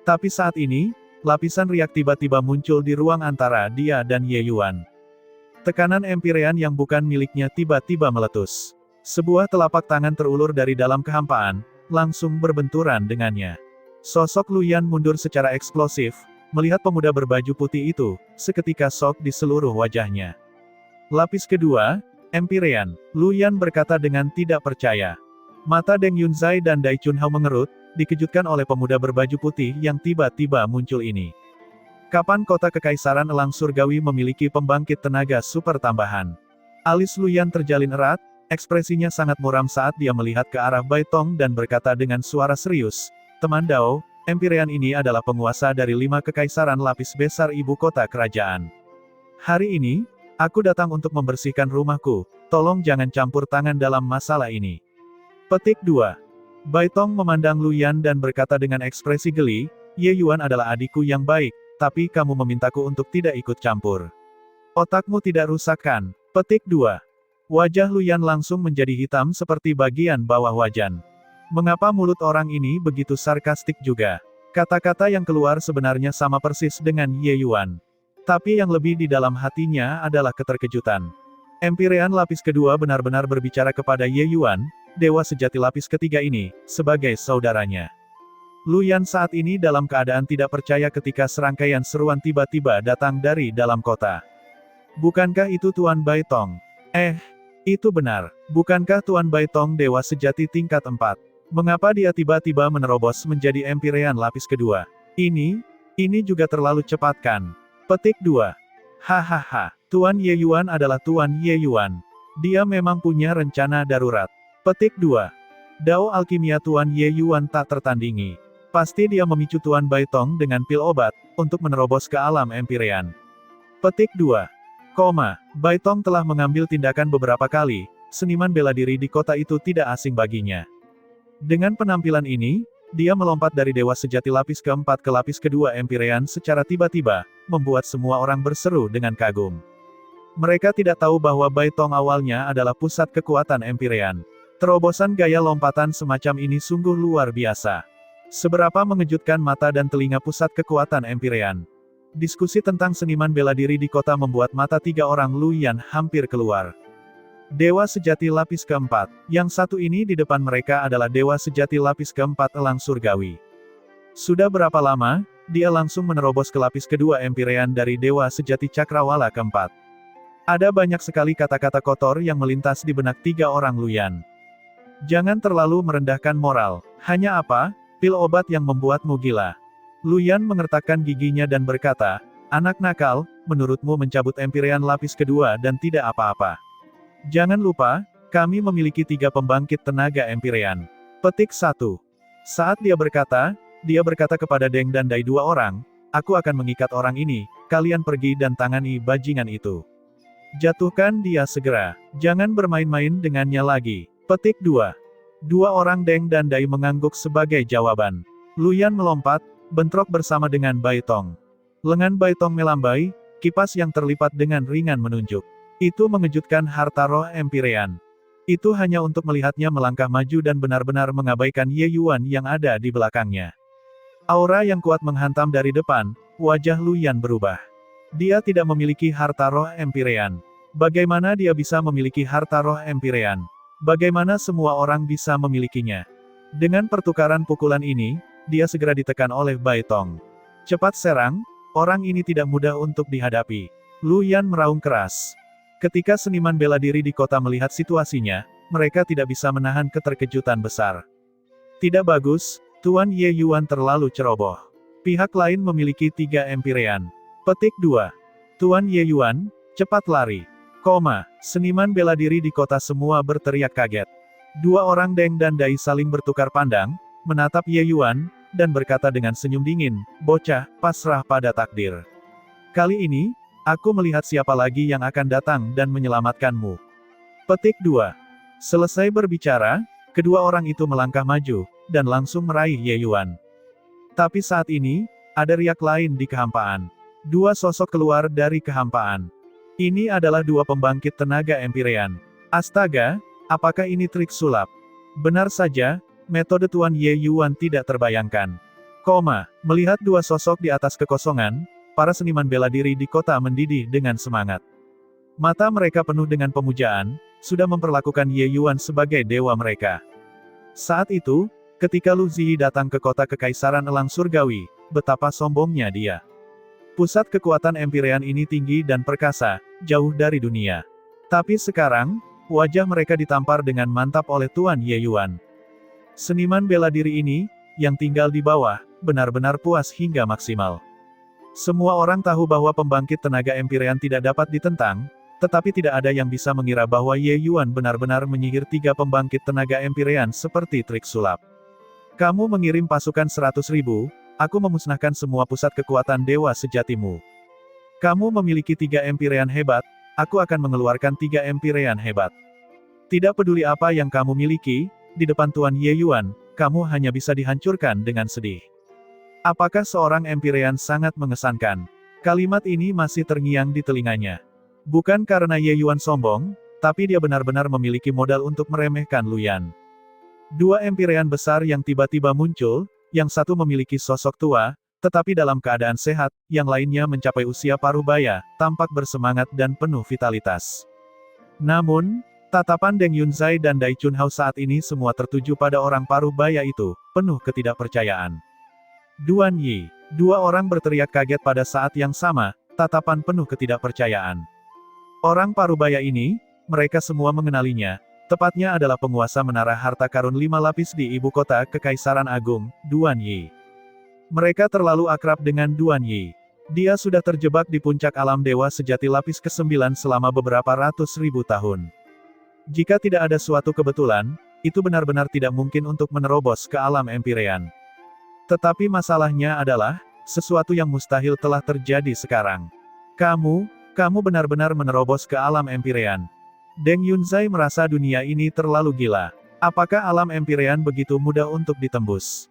Tapi saat ini, lapisan riak tiba-tiba muncul di ruang antara dia dan Ye Yuan. Tekanan Empyrean yang bukan miliknya tiba-tiba meletus. Sebuah telapak tangan terulur dari dalam kehampaan, langsung berbenturan dengannya. Sosok Luyan mundur secara eksplosif, melihat pemuda berbaju putih itu, seketika shock di seluruh wajahnya. Lapis kedua, Empyrean, Luyan berkata dengan tidak percaya. Mata Deng Yunzai dan Dai Chunhao mengerut, dikejutkan oleh pemuda berbaju putih yang tiba-tiba muncul ini. Kapan kota kekaisaran elang surgawi memiliki pembangkit tenaga super tambahan? Alis Luyan terjalin erat, ekspresinya sangat muram saat dia melihat ke arah Bai Tong dan berkata dengan suara serius, teman Dao, Empyrean ini adalah penguasa dari 5 kekaisaran lapis besar ibu kota kerajaan. Hari ini, aku datang untuk membersihkan rumahku, tolong jangan campur tangan dalam masalah ini. Petik 2. Bai Tong memandang Luyan dan berkata dengan ekspresi geli, Ye Yuan adalah adikku yang baik, tapi kamu memintaku untuk tidak ikut campur. Otakmu tidak rusak kan? Petik 2. Wajah Luyan langsung menjadi hitam seperti bagian bawah wajan. Mengapa mulut orang ini begitu sarkastik juga? Kata-kata yang keluar sebenarnya sama persis dengan Ye Yuan. Tapi yang lebih di dalam hatinya adalah keterkejutan. Empyrean lapis kedua benar-benar berbicara kepada Ye Yuan, dewa sejati lapis ketiga ini, sebagai saudaranya. Lu Yan saat ini dalam keadaan tidak percaya ketika serangkaian seruan tiba-tiba datang dari dalam kota. Bukankah itu Tuan Baitong? Itu benar. Bukankah Tuan Baitong dewa sejati tingkat 4? Mengapa dia tiba-tiba menerobos menjadi Empyrean lapis kedua? Ini juga terlalu cepat kan? Petik 2. Hahaha. Tuan Ye Yuan adalah Tuan Ye Yuan. Dia memang punya rencana darurat. Petik 2. Dao alkimia Tuan Ye Yuan tak tertandingi. Pasti dia memicu Tuan Baitong dengan pil obat, untuk menerobos ke alam Empyrean. Petik 2. Baitong telah mengambil tindakan beberapa kali, seniman bela diri di kota itu tidak asing baginya. Dengan penampilan ini, dia melompat dari dewa sejati lapis keempat ke lapis kedua Empyrean secara tiba-tiba, membuat semua orang berseru dengan kagum. Mereka tidak tahu bahwa Baitong awalnya adalah pusat kekuatan Empyrean. Terobosan gaya lompatan semacam ini sungguh luar biasa. Seberapa mengejutkan mata dan telinga pusat kekuatan Empyrean. Diskusi tentang seniman bela diri di kota membuat mata tiga orang Lu Yan hampir keluar. Dewa sejati lapis keempat, yang satu ini di depan mereka adalah dewa sejati lapis keempat elang surgawi. Sudah berapa lama, dia langsung menerobos ke lapis kedua Empyrean dari dewa sejati cakrawala keempat. Ada banyak sekali kata-kata kotor yang melintas di benak tiga orang Lu Yan. Jangan terlalu merendahkan moral. Hanya apa? Pil obat yang membuatmu gila. Lu Yan mengertakkan giginya dan berkata, anak nakal, menurutmu mencabut Empyrean lapis kedua dan tidak apa-apa. Jangan lupa, kami memiliki 3 pembangkit tenaga Empyrean. Petik 1. Saat dia berkata kepada Deng dan Dai 2 orang, aku akan mengikat orang ini, kalian pergi dan tangani bajingan itu. Jatuhkan dia segera, jangan bermain-main dengannya lagi. Petik 2. 2 orang Deng dan Dai mengangguk sebagai jawaban. Lu Yan melompat, bentrok bersama dengan Baitong. Lengan Baitong melambai, kipas yang terlipat dengan ringan menunjuk. Itu mengejutkan harta roh Empyrean. Itu hanya untuk melihatnya melangkah maju dan benar-benar mengabaikan Ye Yuan yang ada di belakangnya. Aura yang kuat menghantam dari depan, wajah Lu Yan berubah. Dia tidak memiliki harta roh Empyrean. Bagaimana dia bisa memiliki harta roh Empyrean? Bagaimana semua orang bisa memilikinya? Dengan pertukaran pukulan ini, dia segera ditekan oleh Baitong. Cepat serang, orang ini tidak mudah untuk dihadapi. Lu Yan meraung keras. Ketika seniman bela diri di kota melihat situasinya, mereka tidak bisa menahan keterkejutan besar. Tidak bagus, Tuan Ye Yuan terlalu ceroboh. Pihak lain memiliki 3 Empyrean. Petik 2. Tuan Ye Yuan, cepat lari. Seniman bela diri di kota semua berteriak kaget. 2 orang Deng dan Dai saling bertukar pandang, menatap Ye Yuan, dan berkata dengan senyum dingin, bocah, pasrah pada takdir. Kali ini, aku melihat siapa lagi yang akan datang dan menyelamatkanmu. Petik 2. Selesai berbicara, kedua orang itu melangkah maju, dan langsung meraih Ye Yuan. Tapi saat ini, ada riak lain di kehampaan. 2 sosok keluar dari kehampaan. Ini adalah 2 pembangkit tenaga Empyrean. Astaga, apakah ini trik sulap? Benar saja, metode Tuan Ye Yuan tidak terbayangkan. Melihat 2 sosok di atas kekosongan, para seniman bela diri di kota mendidih dengan semangat. Mata mereka penuh dengan pemujaan, sudah memperlakukan Ye Yuan sebagai dewa mereka. Saat itu, ketika Lu Ziyi datang ke kota kekaisaran elang surgawi, betapa sombongnya dia. Pusat kekuatan Empyrean ini tinggi dan perkasa, jauh dari dunia. Tapi sekarang, wajah mereka ditampar dengan mantap oleh Tuan Ye Yuan. Seniman bela diri ini, yang tinggal di bawah, benar-benar puas hingga maksimal. Semua orang tahu bahwa pembangkit tenaga Empyrean tidak dapat ditentang, tetapi tidak ada yang bisa mengira bahwa Ye Yuan benar-benar menyihir 3 pembangkit tenaga Empyrean seperti trik sulap. Kamu mengirim pasukan 100.000, aku memusnahkan semua pusat kekuatan dewa sejatimu. Kamu memiliki 3 Empyrean hebat, aku akan mengeluarkan 3 Empyrean hebat. Tidak peduli apa yang kamu miliki, di depan Tuan Ye Yuan, kamu hanya bisa dihancurkan dengan sedih. Apakah seorang Empyrean sangat mengesankan? Kalimat ini masih terngiang di telinganya. Bukan karena Ye Yuan sombong, tapi dia benar-benar memiliki modal untuk meremehkan Lu Yan. 2 Empyrean besar yang tiba-tiba muncul, yang satu memiliki sosok tua, Tetapi dalam keadaan sehat, yang lainnya mencapai usia parubaya, tampak bersemangat dan penuh vitalitas. Namun, tatapan Deng Yunzai dan Dai Chunhao saat ini semua tertuju pada orang parubaya itu, penuh ketidakpercayaan. Duan Yi. Dua orang berteriak kaget pada saat yang sama, tatapan penuh ketidakpercayaan. Orang parubaya ini, mereka semua mengenalinya, tepatnya adalah penguasa menara harta karun 5 lapis di ibu kota Kekaisaran Agung, Duan Yi. Mereka terlalu akrab dengan Duan Yi. Dia sudah terjebak di puncak alam dewa sejati lapis ke-9 selama beberapa ratus ribu tahun. Jika tidak ada suatu kebetulan, itu benar-benar tidak mungkin untuk menerobos ke alam Empyrean. Tetapi masalahnya adalah, sesuatu yang mustahil telah terjadi sekarang. Kamu benar-benar menerobos ke alam Empyrean. Deng Yunzai merasa dunia ini terlalu gila. Apakah alam Empyrean begitu mudah untuk ditembus?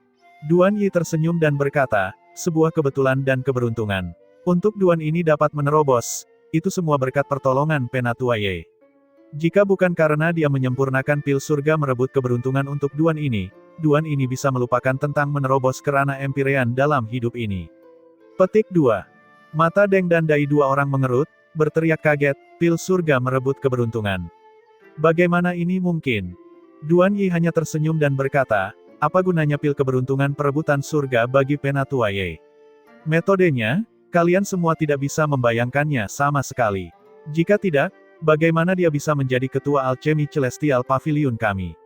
Duan Yi tersenyum dan berkata, sebuah kebetulan dan keberuntungan. Untuk Duan ini dapat menerobos, itu semua berkat pertolongan Penatua Ye. Jika bukan karena dia menyempurnakan pil surga merebut keberuntungan untuk Duan ini bisa melupakan tentang menerobos ke ranah Empyrean dalam hidup ini. Petik 2. Mata Deng dan Dai dua orang mengerut, berteriak kaget, pil surga merebut keberuntungan. Bagaimana ini mungkin? Duan Yi hanya tersenyum dan berkata, apa gunanya pil keberuntungan perebutan surga bagi Penatua Ye? Metodenya, kalian semua tidak bisa membayangkannya sama sekali. Jika tidak, bagaimana dia bisa menjadi ketua alchemy celestial pavilion kami?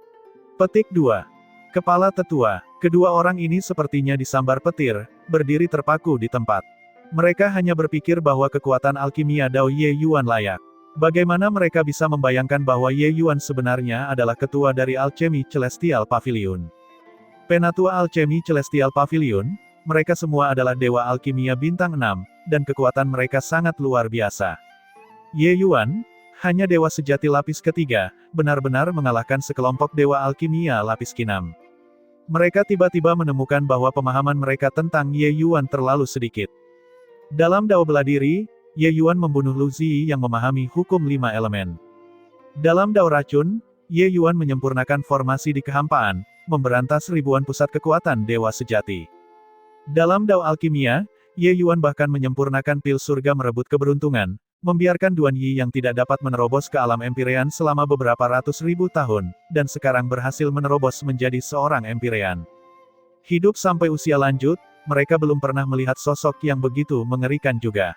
Petik 2. Kepala tetua. Kedua orang ini sepertinya disambar petir, berdiri terpaku di tempat. Mereka hanya berpikir bahwa kekuatan alkimia Dao Ye Yuan layak. Bagaimana mereka bisa membayangkan bahwa Ye Yuan sebenarnya adalah ketua dari alchemy celestial pavilion? Penatua Alchemy Celestial Pavilion, mereka semua adalah dewa alkimia bintang 6, dan kekuatan mereka sangat luar biasa. Ye Yuan, hanya dewa sejati lapis ketiga, benar-benar mengalahkan sekelompok dewa alkimia lapis ke-6. Mereka tiba-tiba menemukan bahwa pemahaman mereka tentang Ye Yuan terlalu sedikit. Dalam Dao Bela Diri, Ye Yuan membunuh Lu Ziyi yang memahami hukum 5 elemen. Dalam Dao Racun, Ye Yuan menyempurnakan formasi di kehampaan, memberantas ribuan pusat kekuatan dewa sejati. Dalam Dao Alkimia, Ye Yuan bahkan menyempurnakan pil surga merebut keberuntungan, membiarkan Duan Yi yang tidak dapat menerobos ke alam Empyrean selama beberapa ratus ribu tahun, dan sekarang berhasil menerobos menjadi seorang Empyrean. Hidup sampai usia lanjut, mereka belum pernah melihat sosok yang begitu mengerikan juga.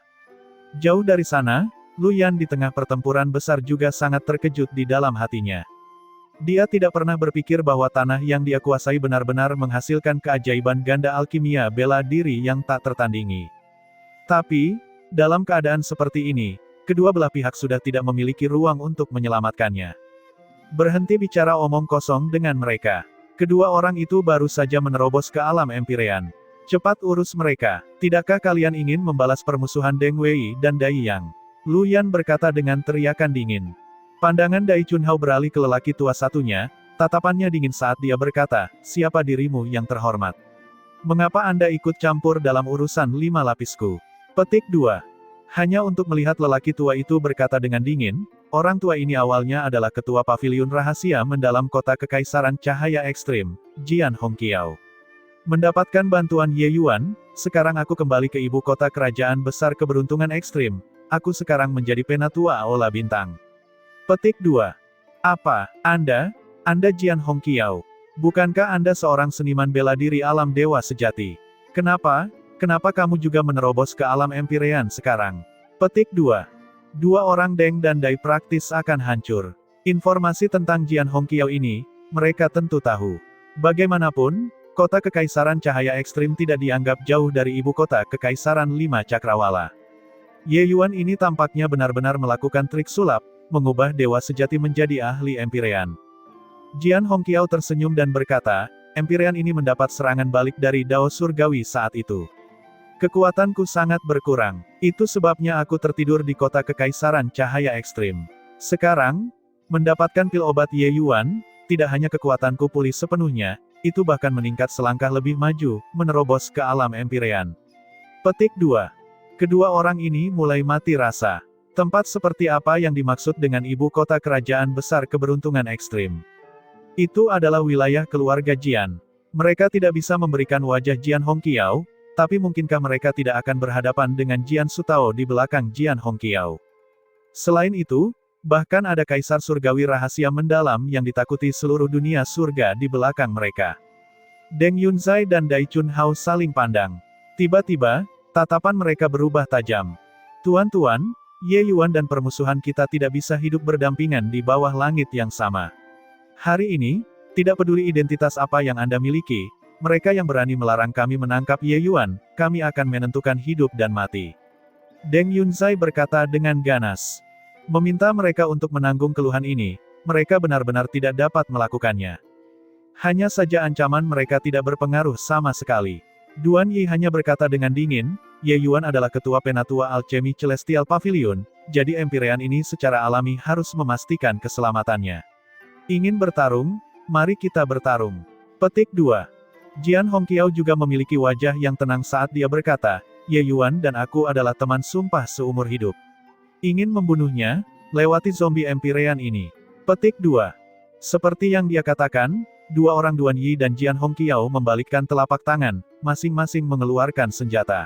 Jauh dari sana, Lu Yan di tengah pertempuran besar juga sangat terkejut di dalam hatinya. Dia tidak pernah berpikir bahwa tanah yang dia kuasai benar-benar menghasilkan keajaiban ganda alkimia bela diri yang tak tertandingi. Tapi, dalam keadaan seperti ini, kedua belah pihak sudah tidak memiliki ruang untuk menyelamatkannya. Berhenti bicara omong kosong dengan mereka. Kedua orang itu baru saja menerobos ke alam Empyrean. Cepat urus mereka. Tidakkah kalian ingin membalas permusuhan Deng Wei dan Dai Yang? Lu Yan berkata dengan teriakan dingin. Pandangan Dai Chunhao beralih ke lelaki tua satunya, tatapannya dingin saat dia berkata, siapa dirimu yang terhormat? Mengapa Anda ikut campur dalam urusan 5 lapisku? Petik 2. Hanya untuk melihat lelaki tua itu berkata dengan dingin, orang tua ini awalnya adalah ketua pavilion rahasia mendalam kota Kekaisaran Cahaya Ekstrim, Jian Hongqiao. Mendapatkan bantuan Ye Yuan, sekarang aku kembali ke ibu kota kerajaan besar keberuntungan ekstrim, aku sekarang menjadi penatua Aula Bintang. Petik 2. Apa, Anda Jian Hongqiao? Bukankah Anda seorang seniman bela diri alam dewa sejati? Kenapa kamu juga menerobos ke alam Empyrean sekarang? Petik 2. Dua orang Deng dan Dai praktis akan hancur. Informasi tentang Jian Hongqiao ini, mereka tentu tahu. Bagaimanapun, kota Kekaisaran Cahaya Ekstrim tidak dianggap jauh dari ibu kota Kekaisaran 5 Cakrawala. Ye Yuan ini tampaknya benar-benar melakukan trik sulap, mengubah dewa sejati menjadi ahli Empyrean. Jian Hongqiao tersenyum dan berkata, Empyrean ini mendapat serangan balik dari Dao Surgawi saat itu. Kekuatanku sangat berkurang. Itu sebabnya aku tertidur di kota Kekaisaran Cahaya Ekstrim. Sekarang, mendapatkan pil obat Ye Yuan, tidak hanya kekuatanku pulih sepenuhnya, itu bahkan meningkat selangkah lebih maju, menerobos ke alam Empyrean. Petik 2. Kedua orang ini mulai mati rasa. Tempat seperti apa yang dimaksud dengan ibu kota kerajaan besar keberuntungan ekstrim? Itu adalah wilayah keluarga Jian. Mereka tidak bisa memberikan wajah Jian Hongqiao, Tapi mungkinkah mereka tidak akan berhadapan dengan Jian Sutao di belakang Jian Hongqiao? Selain itu, bahkan ada kaisar surgawi rahasia mendalam yang ditakuti seluruh dunia surga di belakang mereka. Deng Yunzai dan Dai Chunhao saling pandang. Tiba-tiba, tatapan mereka berubah tajam. Tuan-tuan, Ye Yuan dan permusuhan kita tidak bisa hidup berdampingan di bawah langit yang sama. Hari ini, tidak peduli identitas apa yang Anda miliki, mereka yang berani melarang kami menangkap Ye Yuan, kami akan menentukan hidup dan mati. Deng Yunzai berkata dengan ganas. Meminta mereka untuk menanggung keluhan ini, mereka benar-benar tidak dapat melakukannya. Hanya saja ancaman mereka tidak berpengaruh sama sekali. Duan Yi hanya berkata dengan dingin, Ye Yuan adalah ketua penatua alchemy Celestial Pavilion, jadi Empyrean ini secara alami harus memastikan keselamatannya. Ingin bertarung? Mari kita bertarung. Petik 2. Jian Hongqiao juga memiliki wajah yang tenang saat dia berkata, Ye Yuan dan aku adalah teman sumpah seumur hidup. Ingin membunuhnya? Lewati zombie Empyrean ini. Petik 2. Seperti yang dia katakan, dua orang Duan Yi dan Jian Hongqiao membalikkan telapak tangan, masing-masing mengeluarkan senjata.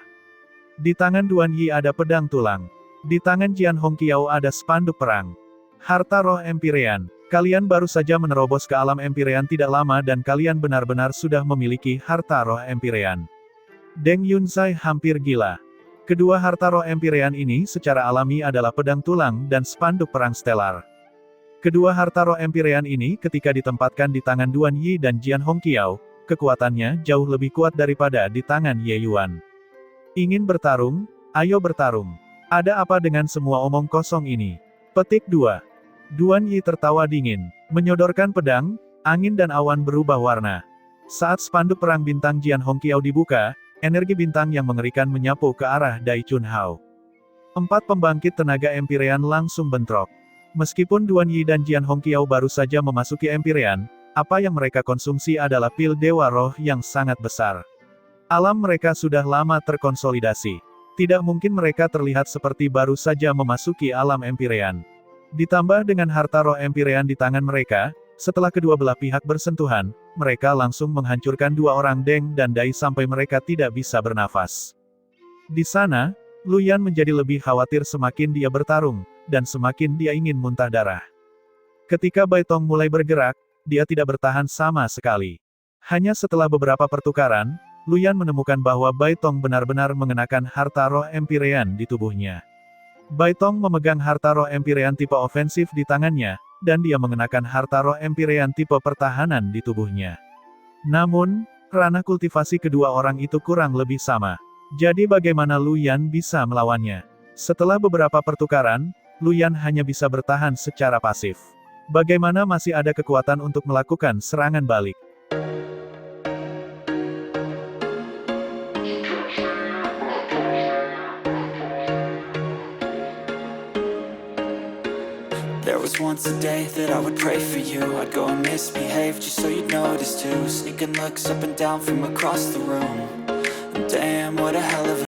Di tangan Duan Yi ada pedang tulang. Di tangan Jian Hongqiao ada spanduk perang. Harta roh Empyrean. Kalian baru saja menerobos ke alam Empyrean tidak lama dan kalian benar-benar sudah memiliki harta roh Empyrean. Deng Yunzai hampir gila. Kedua harta roh Empyrean ini secara alami adalah pedang tulang dan spanduk perang stelar. Kedua harta roh Empyrean ini ketika ditempatkan di tangan Duan Yi dan Jian Hongqiao, kekuatannya jauh lebih kuat daripada di tangan Ye Yuan. Ingin bertarung? Ayo bertarung. Ada apa dengan semua omong kosong ini? Petik 2. Duan Yi tertawa dingin, menyodorkan pedang, angin dan awan berubah warna. Saat spanduk perang bintang Jian Hongqiao dibuka, energi bintang yang mengerikan menyapu ke arah Dai Chunhao. 4 pembangkit tenaga Empyrean langsung bentrok. Meskipun Duan Yi dan Jian Hongqiao baru saja memasuki Empyrean, apa yang mereka konsumsi adalah pil Dewa Roh yang sangat besar. Alam mereka sudah lama terkonsolidasi. Tidak mungkin mereka terlihat seperti baru saja memasuki alam Empyrean. Ditambah dengan harta roh Empyrean di tangan mereka, setelah kedua belah pihak bersentuhan, mereka langsung menghancurkan dua orang Deng dan Dai sampai mereka tidak bisa bernafas. Di sana, Luyan menjadi lebih khawatir semakin dia bertarung, dan semakin dia ingin muntah darah. Ketika Bai Tong mulai bergerak, dia tidak bertahan sama sekali. Hanya setelah beberapa pertukaran, Luyan menemukan bahwa Bai Tong benar-benar mengenakan harta roh Empyrean di tubuhnya. Bai Tong memegang harta roh Empyrean tipe ofensif di tangannya, dan dia mengenakan harta roh Empyrean tipe pertahanan di tubuhnya. Namun, ranah kultivasi kedua orang itu kurang lebih sama. Jadi bagaimana Luyan bisa melawannya? Setelah beberapa pertukaran, Luyan hanya bisa bertahan secara pasif. Bagaimana masih ada kekuatan untuk melakukan serangan balik? There was once a day that I would pray for you. I'd go and misbehave just so you'd notice too. Sneaking looks up and down from across the room. And damn, what a hell of a